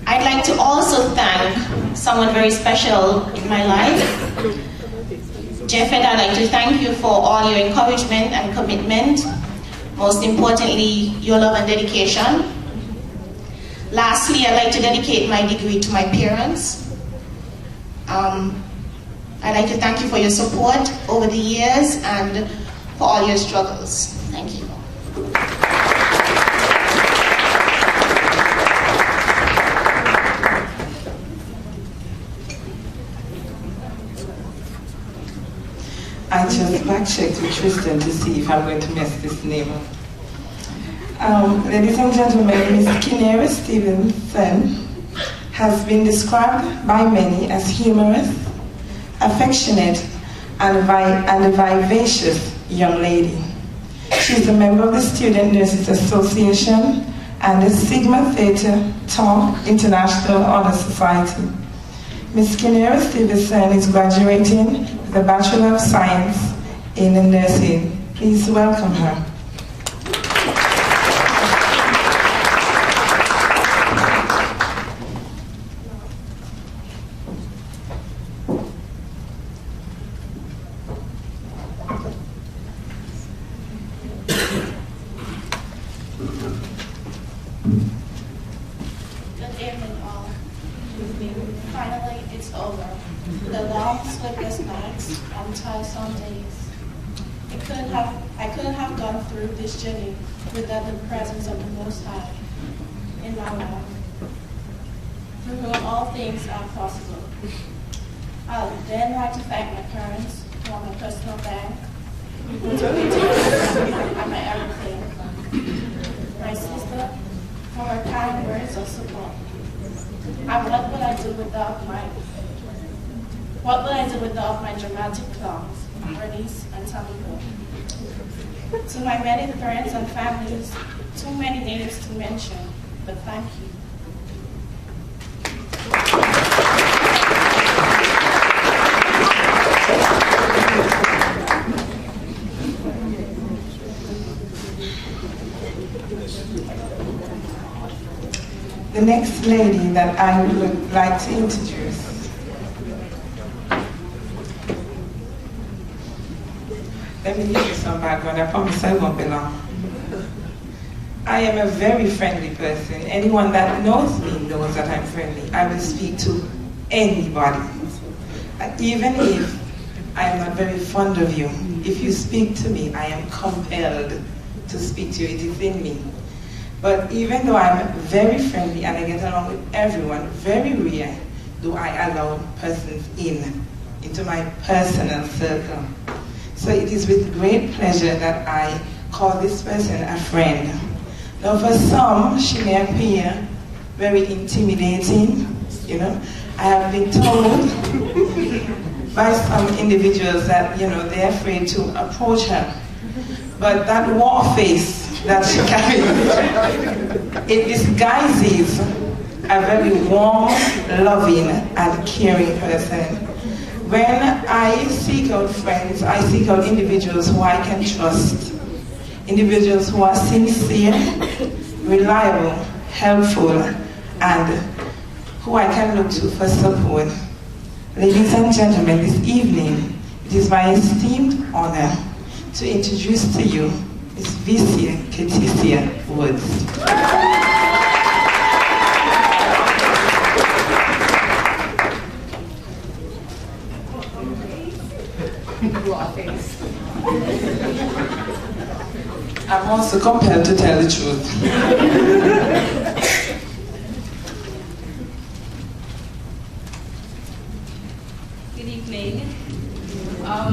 Speaker 17: I'd like to also thank someone very special in my life. Jeffet, I'd like to thank you for all your encouragement and commitment. Most importantly, your love and dedication. Lastly, I'd like to dedicate my degree to my parents. I'd like to thank you for your support over the years and for all your struggles. Thank you.
Speaker 2: I just back-checked with Tristan to see if I'm going to mess this name up. Ladies and gentlemen, Ms. Kinera Stevenson has been described by many as humorous, affectionate, and a vivacious young lady. She's a member of the Student Nurses Association and the Sigma Theta Tau International Honor Society. Ms. Kinera Stevenson is graduating with a Bachelor of Science in Nursing. Please welcome her.
Speaker 17: Good evening, all. Finally, it's over. The long, sleepless nights and tiresome days. I couldn't have gone through this journey without the presence of the Most High in my life, through whom all things are possible. I would then like to thank my parents for my personal bank, and my everything. My sister for her kind words of support. And what would I do without my dramatic clowns, Bernice and Tamiko? To my many friends and families, too many names to mention, but thank you.
Speaker 2: The next lady that I would like to introduce let me give you some background. I promise I won't be long. I am a very friendly person. Anyone that knows me knows that I'm friendly. I will speak to anybody. Even if I am not very fond of you, if you speak to me, I am compelled to speak to you. It is in me. But even though I'm very friendly and I get along with everyone, very rare do I allow persons into my personal circle. So it is with great pleasure that I call this person a friend. Now for some, she may appear very intimidating, you know. I have been told by some individuals that, you know, they're afraid to approach her. But that war face that she carries, it disguises a very warm, loving, and caring person. When I seek out friends, I seek out individuals who I can trust, individuals who are sincere, reliable, helpful, and who I can look to for support. Ladies and gentlemen, this evening, it is my esteemed honor to introduce to you Ms. Vicia Keticia Woods. I'm also compelled to tell the truth.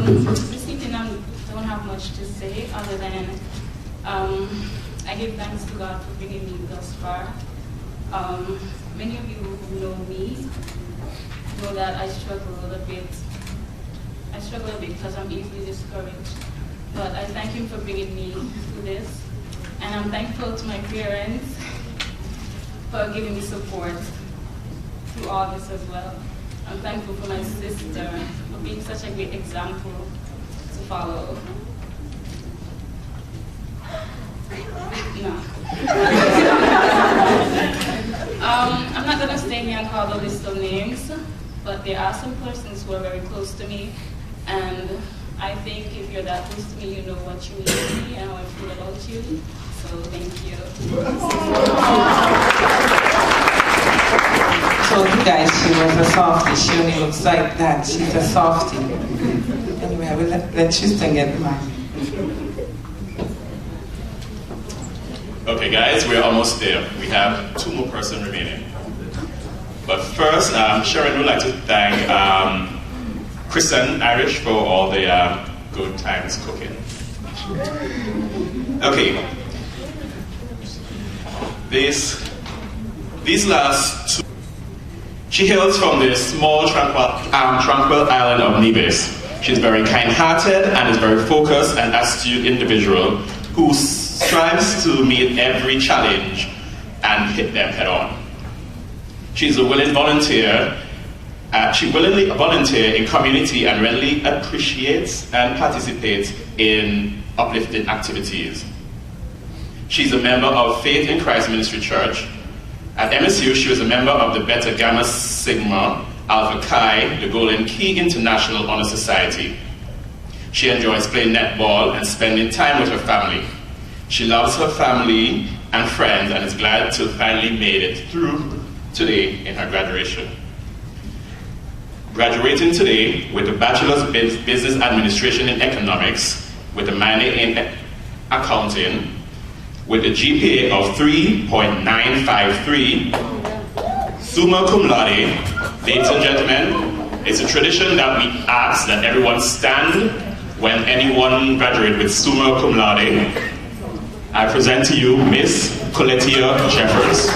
Speaker 14: This evening I don't have much to say other than I give thanks to God for bringing me thus far. Many of you who know me know that I struggle a bit. I struggle a bit because I'm easily discouraged. But I thank Him for bringing me through this. And I'm thankful to my parents for giving me support through all this as well. I'm thankful for my sister for being such a great example to follow. No. I'm not going to stay here and call the list of names, but there are some persons who are very close to me, and I think if you're that close to me, you know what you mean to me and how I feel about you. So thank you.
Speaker 18: So you guys, she was a softie. She only looks like that. She's a softie. Anyway, I will let Tristan get the mic.
Speaker 1: Okay guys, we're almost there. We have 2 more persons remaining. But first, Sharon would like to thank Kristen Irish for all the good times cooking. Okay. These last 2, she hails from the small tranquil island of Nevis. She's very kind-hearted and is very focused and astute individual who strives to meet every challenge and hit them head on. She's a willing volunteer. She willingly volunteers in community and readily appreciates and participates in uplifting activities. She's a member of Faith in Christ Ministry Church. At MSU, she was a member of the Beta Gamma Sigma Alpha Chi, the Golden Key International Honor Society. She enjoys playing netball and spending time with her family. She loves her family and friends and is glad to finally made it through today in her graduation. Graduating today with a Bachelor's of Business Administration in Economics, with a minor in Accounting, with a GPA of 3.953, summa cum laude. Ladies and gentlemen, it's a tradition that we ask that everyone stand when anyone graduates with summa cum laude. I present to you Miss Coletia Jeffers.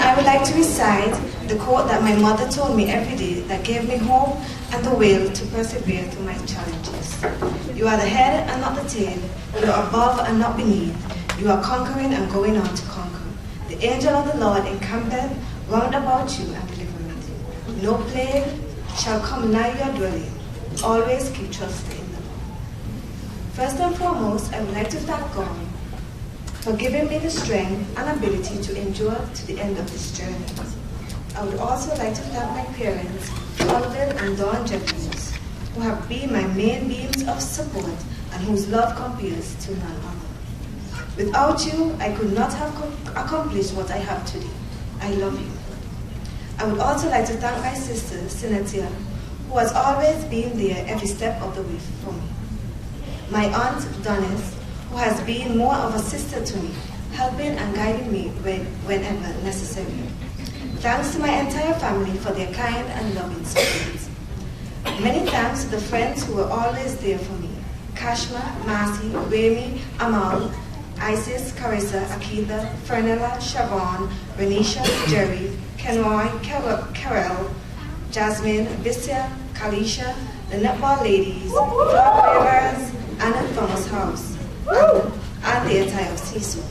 Speaker 4: I would like to recite the quote that my mother told me every day that gave me hope and the will to persevere through my challenges. You are the head and not the tail. You are above and not beneath. You are conquering and going on to conquer. The angel of the Lord encampeth round about you and delivereth you. No plague shall come nigh your dwelling. Always keep trusting in the Lord. First and foremost, I would like to thank God for giving me the strength and ability to endure to the end of this journey. I would also like to thank my parents, Alvin and Dawn Jeffries, who have been my main beams of support and whose love compares to none other. Without you, I could not have accomplished what I have today. I love you. I would also like to thank my sister, Cynthia, who has always been there every step of the way for me. My aunt, Donis, who has been more of a sister to me, helping and guiding me whenever necessary. Thanks to my entire family for their kind and loving support. Many thanks to the friends who were always there for me. Kashma, Marcy, Remy, Amal, Isis, Carissa, Akita, Fernella, Siobhan, Renisha, Jerry, Kenroy, Carol, Jasmine, Visya, Kalisha, the netball ladies, flag bearers, Anna Thomas House, and the entire CSO.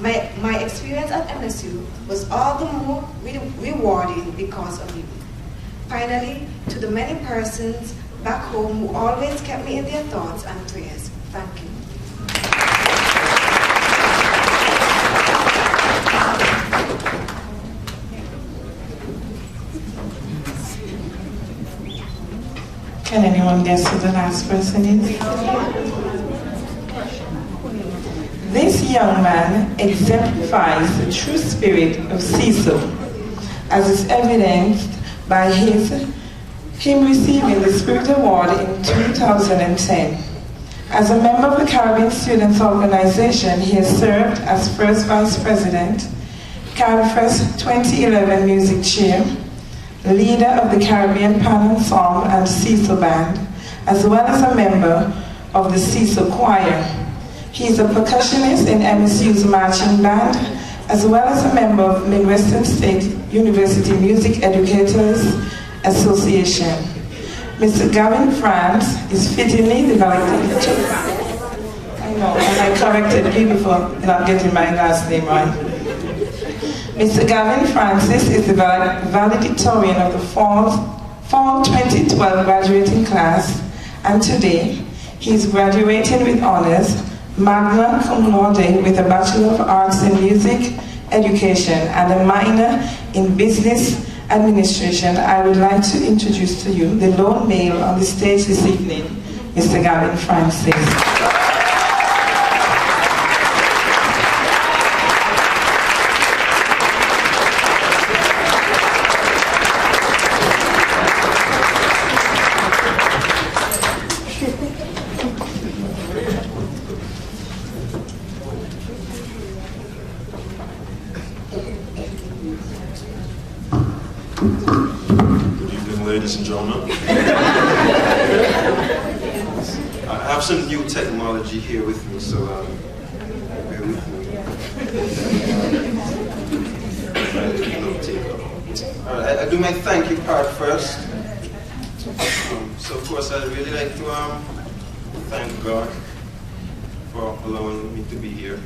Speaker 4: My experience at MSU was all the more rewarding because of you. Finally, to the many persons back home who always kept me in their thoughts and prayers, thank you.
Speaker 18: Can anyone guess who the last person is? This young man exemplifies the true spirit of CSO.
Speaker 2: as is evidenced by him receiving the Spirit Award in 2010. As a member of the Caribbean Students Organization, he has served as first Vice President, CaribFest 2011 Music Chair, leader of the Caribbean Pan Ensemble and CSO Band, as well as a member of the CSO Choir. He is a percussionist in MSU's marching band, as well as a member of Midwestern State University Music Educators Association. Mr. Gavin France is fittingly developing. I know, and I corrected you for not getting my last name right. Mr. Gavin Francis is the valedictorian of the Fall 2012 graduating class, and today he is graduating with honors, magna cum laude with a Bachelor of Arts in Music Education and a minor in Business Administration. I would like to introduce to you the lone male on the stage this evening, Mr. Gavin Francis.
Speaker 19: Ladies and gentlemen, I have some new technology here with me, so bear with me. Alright, I do my thank you part first. So of course I'd really like to thank God for allowing me to be here.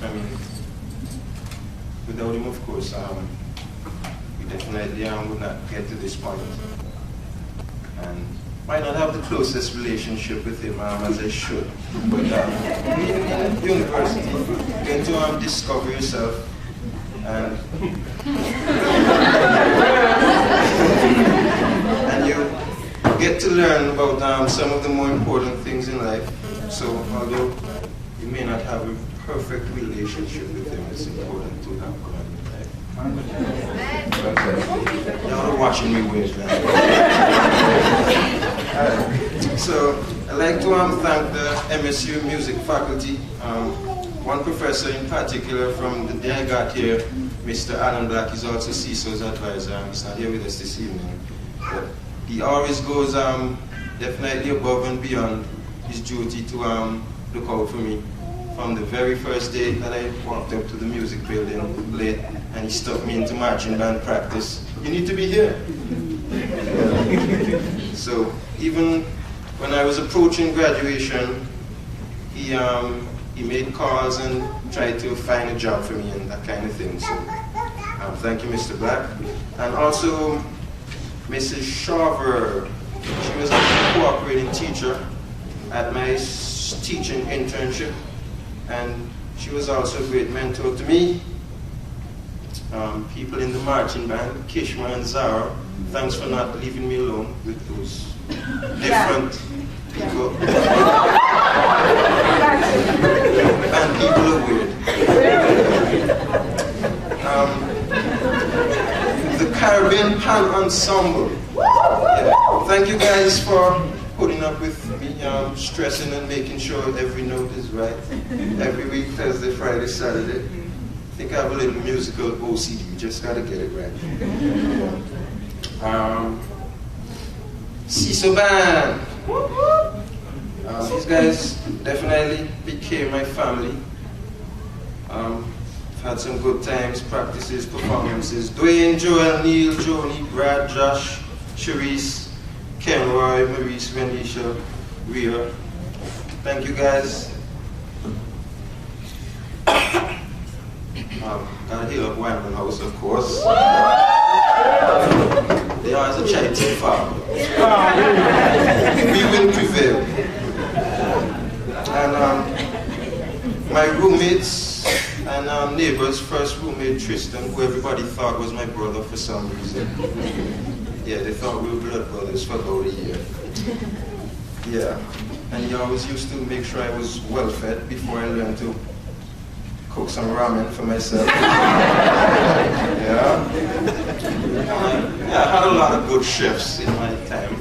Speaker 19: I mean, without him, of course, definitely would not get to this point, and might not have the closest relationship with him as I should. But in university, you get to discover yourself, and you get to learn about some of the more important things in life. So although you may not have a perfect relationship with him, it's important to have one. Y'all are watching me weird, man. So I'd like to thank the MSU music faculty. One professor in particular from the day I got here, Mr. Alan Black, is also CSO's advisor. He's not here with us this evening. But he always goes definitely above and beyond his duty to look out for me. From the very first day that I walked up to the music building late, and he stuck me into marching band practice. You need to be here. So even when I was approaching graduation, he made calls and tried to find a job for me and that kind of thing. So thank you, Mr. Black. And also Mrs. Shaver. She was a cooperating teacher at my teaching internship, and she was also a great mentor to me. People in the marching band, Kishma and Zara, thanks for not leaving me alone with those different people. And people are weird. The Caribbean Pan Ensemble. Yeah. Thank you guys for putting up with me, stressing and making sure every note is right. Every week, Thursday, Friday, Saturday. I think I have a little musical OCD, just gotta get it right. CSO Band. These guys definitely became my family. I've had some good times, practices, performances. Dwayne, Joel, Neil, Joni, Brad, Josh, Sharice, Kenroy, Maurice, Renisha, Rhea. Thank you guys. Gotta heal up Wyman House, of course. They are as a charity farm. We will prevail. And my roommates and neighbors, first roommate Tristan, who everybody thought was my brother for some reason. Yeah, they thought we were blood brothers for about a year. Yeah, and he always used to make sure I was well fed before I learned to cook some ramen for myself. Yeah, I had a lot of good chefs in my time.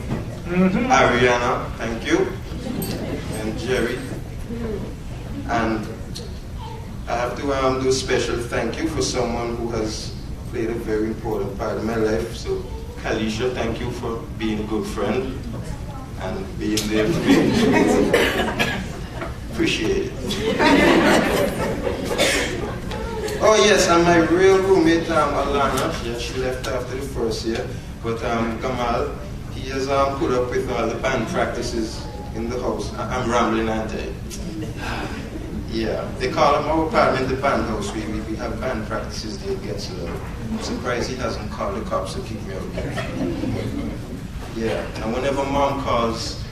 Speaker 19: Ariana, thank you, and Jerry. And I have to do a special thank you for someone who has played a very important part of my life. So, Kalisha, thank you for being a good friend and being there for me. Appreciate it. Oh yes, and my real roommate, Alana, yeah, she left after the first year, but Gamal, he has put up with all the band practices in the house. I'm rambling, aren't I? Yeah, they call our apartment the band house. We have band practices there, it gets low. I'm surprised he hasn't called the cops to kick me out. Yeah, and whenever mom calls,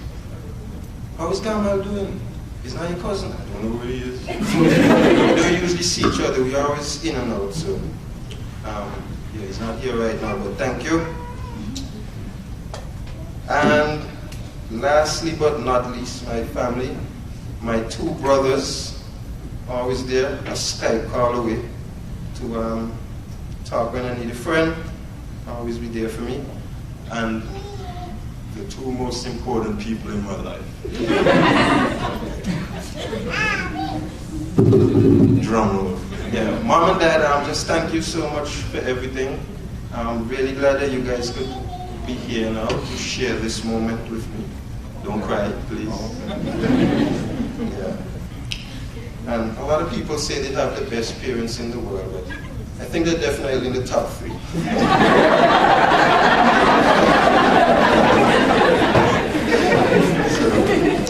Speaker 19: how's Gamal doing? He's not your cousin. I don't know where he is. We don't usually see each other. We're always in and out. So, yeah, he's not here right now, but thank you. And lastly but not least, my family. My two brothers, always there, a Skype call away to talk when I need a friend. Always be there for me. And the two most important people in my life. Drum roll. Yeah, Mom and Dad, just thank you so much for everything. I'm really glad that you guys could be here now to share this moment with me. Don't cry, please. Yeah. And a lot of people say they have the best parents in the world, but I think they're definitely in the top 3.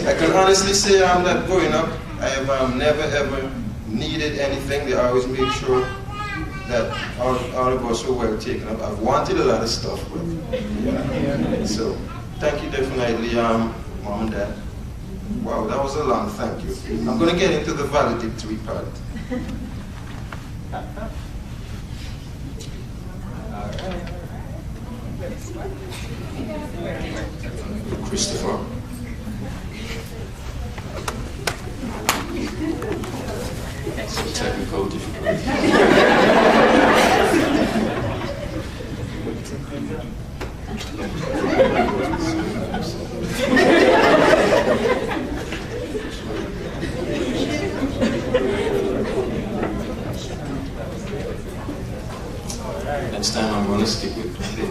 Speaker 19: I can honestly say that growing up, I have never ever needed anything. They always made sure that all of us were well taken up. I've wanted a lot of stuff, but yeah. So thank you definitely, Mom and Dad. Wow, that was a long thank you. I'm going to get into the valedictory part. Christopher. Technical difficulty. Next time I'm going to stick with it.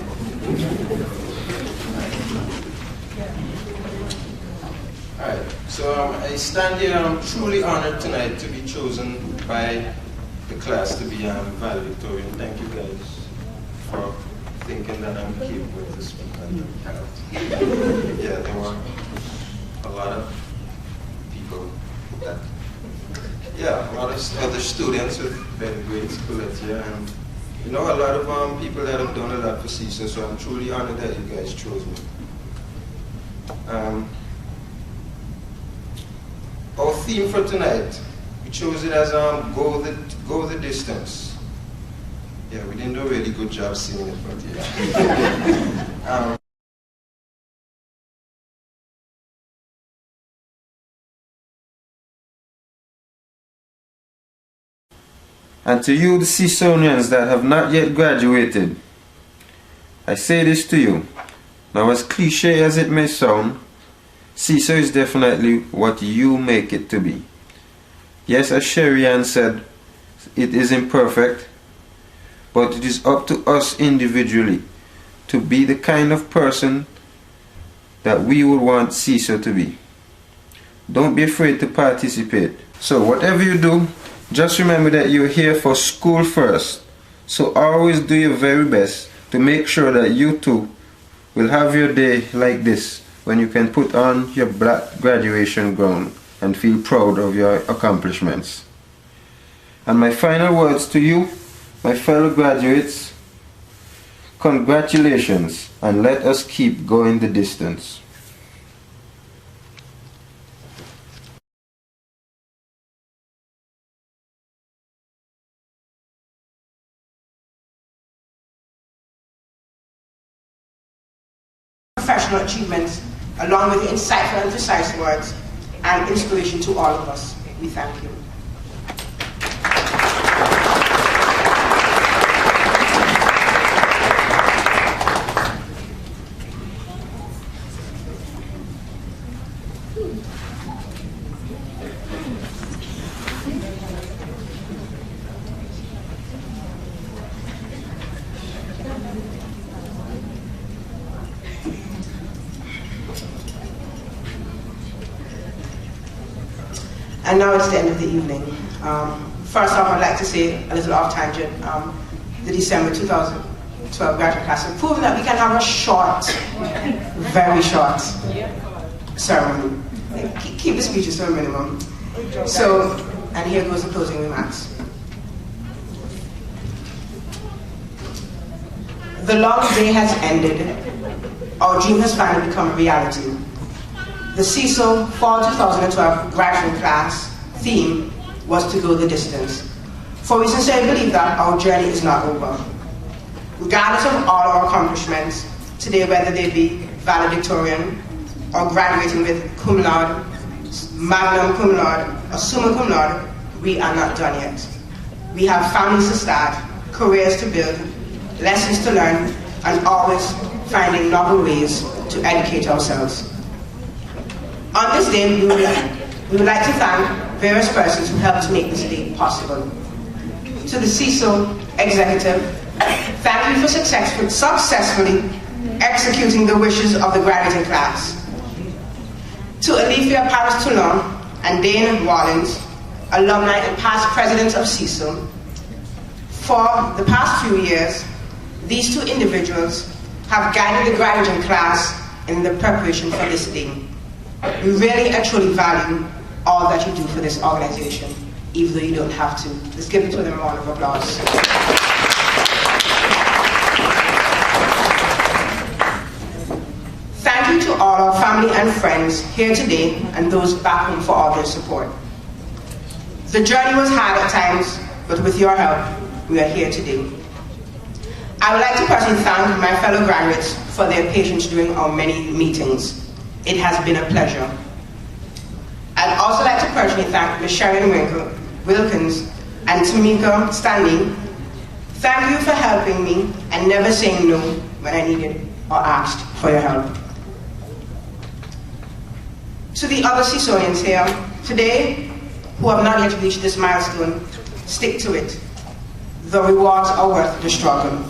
Speaker 19: Alright, so I stand here, I'm truly honored tonight to be chosen by the class to be valedictorian. Thank you guys for thinking that I'm capable to speak on your behalf. Yeah, there were a lot of people that, yeah, a lot of other students with better grades, Colette, and you know, a lot of people that have done a lot for CSO, so I'm truly honored that you guys chose me. Our theme for tonight, we chose it as go the distance. Yeah, we didn't do a really good job singing it, but yeah. And to you, the CSOnians that have not yet graduated, I say this to you. Now, as cliche as it may sound, CSO is definitely what you make it to be. Yes, as Sherry-Ann said, it is imperfect, but it is up to us individually to be the kind of person that we would want CSO to be. Don't be afraid to participate. So whatever you do, just remember that you're here for school first. So always do your very best to make sure that you too will have your day like this, when you can put on your black graduation gown and feel proud of your accomplishments. And my final words to you, my fellow graduates, congratulations, and let us keep going the distance.
Speaker 13: Professional achievements, along with insightful and precise words and inspiration to all of us. We thank you. And now it's the end of the evening. First off, I'd like to say a little off tangent. The December 2012 graduate class have proven that we can have a short, very short ceremony. Keep the speeches to a minimum. So, and here goes the closing remarks. The long day has ended. Our dream has finally become a reality. The CSO Fall 2012 graduate class theme was to go the distance. For we sincerely believe that our journey is not over. Regardless of all our accomplishments today, whether they be valedictorian or graduating with cum laude, magna cum laude, or summa cum laude, we are not done yet. We have families to start, careers to build, lessons to learn, and always finding novel ways to educate ourselves. On this day, we would like to thank various persons who helped make this day possible. To the CSO executive, thank you for successfully executing the wishes of the graduating class. To Alethea Paris-Toulon and Dane Wallins, alumni and past presidents of CSO, for the past few years, these two individuals have guided the graduating class in the preparation for this day. We really and truly value all that you do for this organization, even though you don't have to. Let's give it to them a round of applause. Thank you to all our family and friends here today and those back home for all their support. The journey was hard at times, but with your help, we are here today. I would like to personally thank my fellow graduates for their patience during our many meetings. It has been a pleasure. I'd also like to personally thank Ms. Sharon Wilkins and Tamika Stanley. Thank you for helping me and never saying no when I needed or asked for your help. To the other CSOians here today who have not yet reached this milestone, stick to it. The rewards are worth the struggle.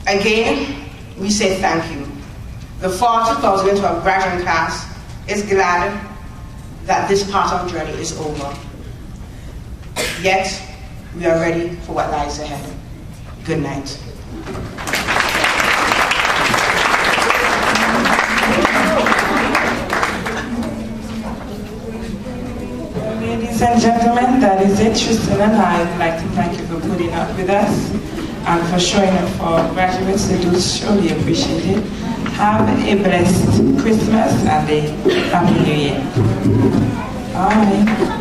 Speaker 13: Again, we say thank you. The Fall 2012 graduating class is glad that this part of our journey is over. Yet, we are ready for what lies ahead. Good night.
Speaker 2: Ladies and gentlemen, that is it. Tristan and I would like to thank you for putting up with us and for showing up for our graduates. They do surely appreciate it. Have a blessed Christmas and a Happy New Year. Bye.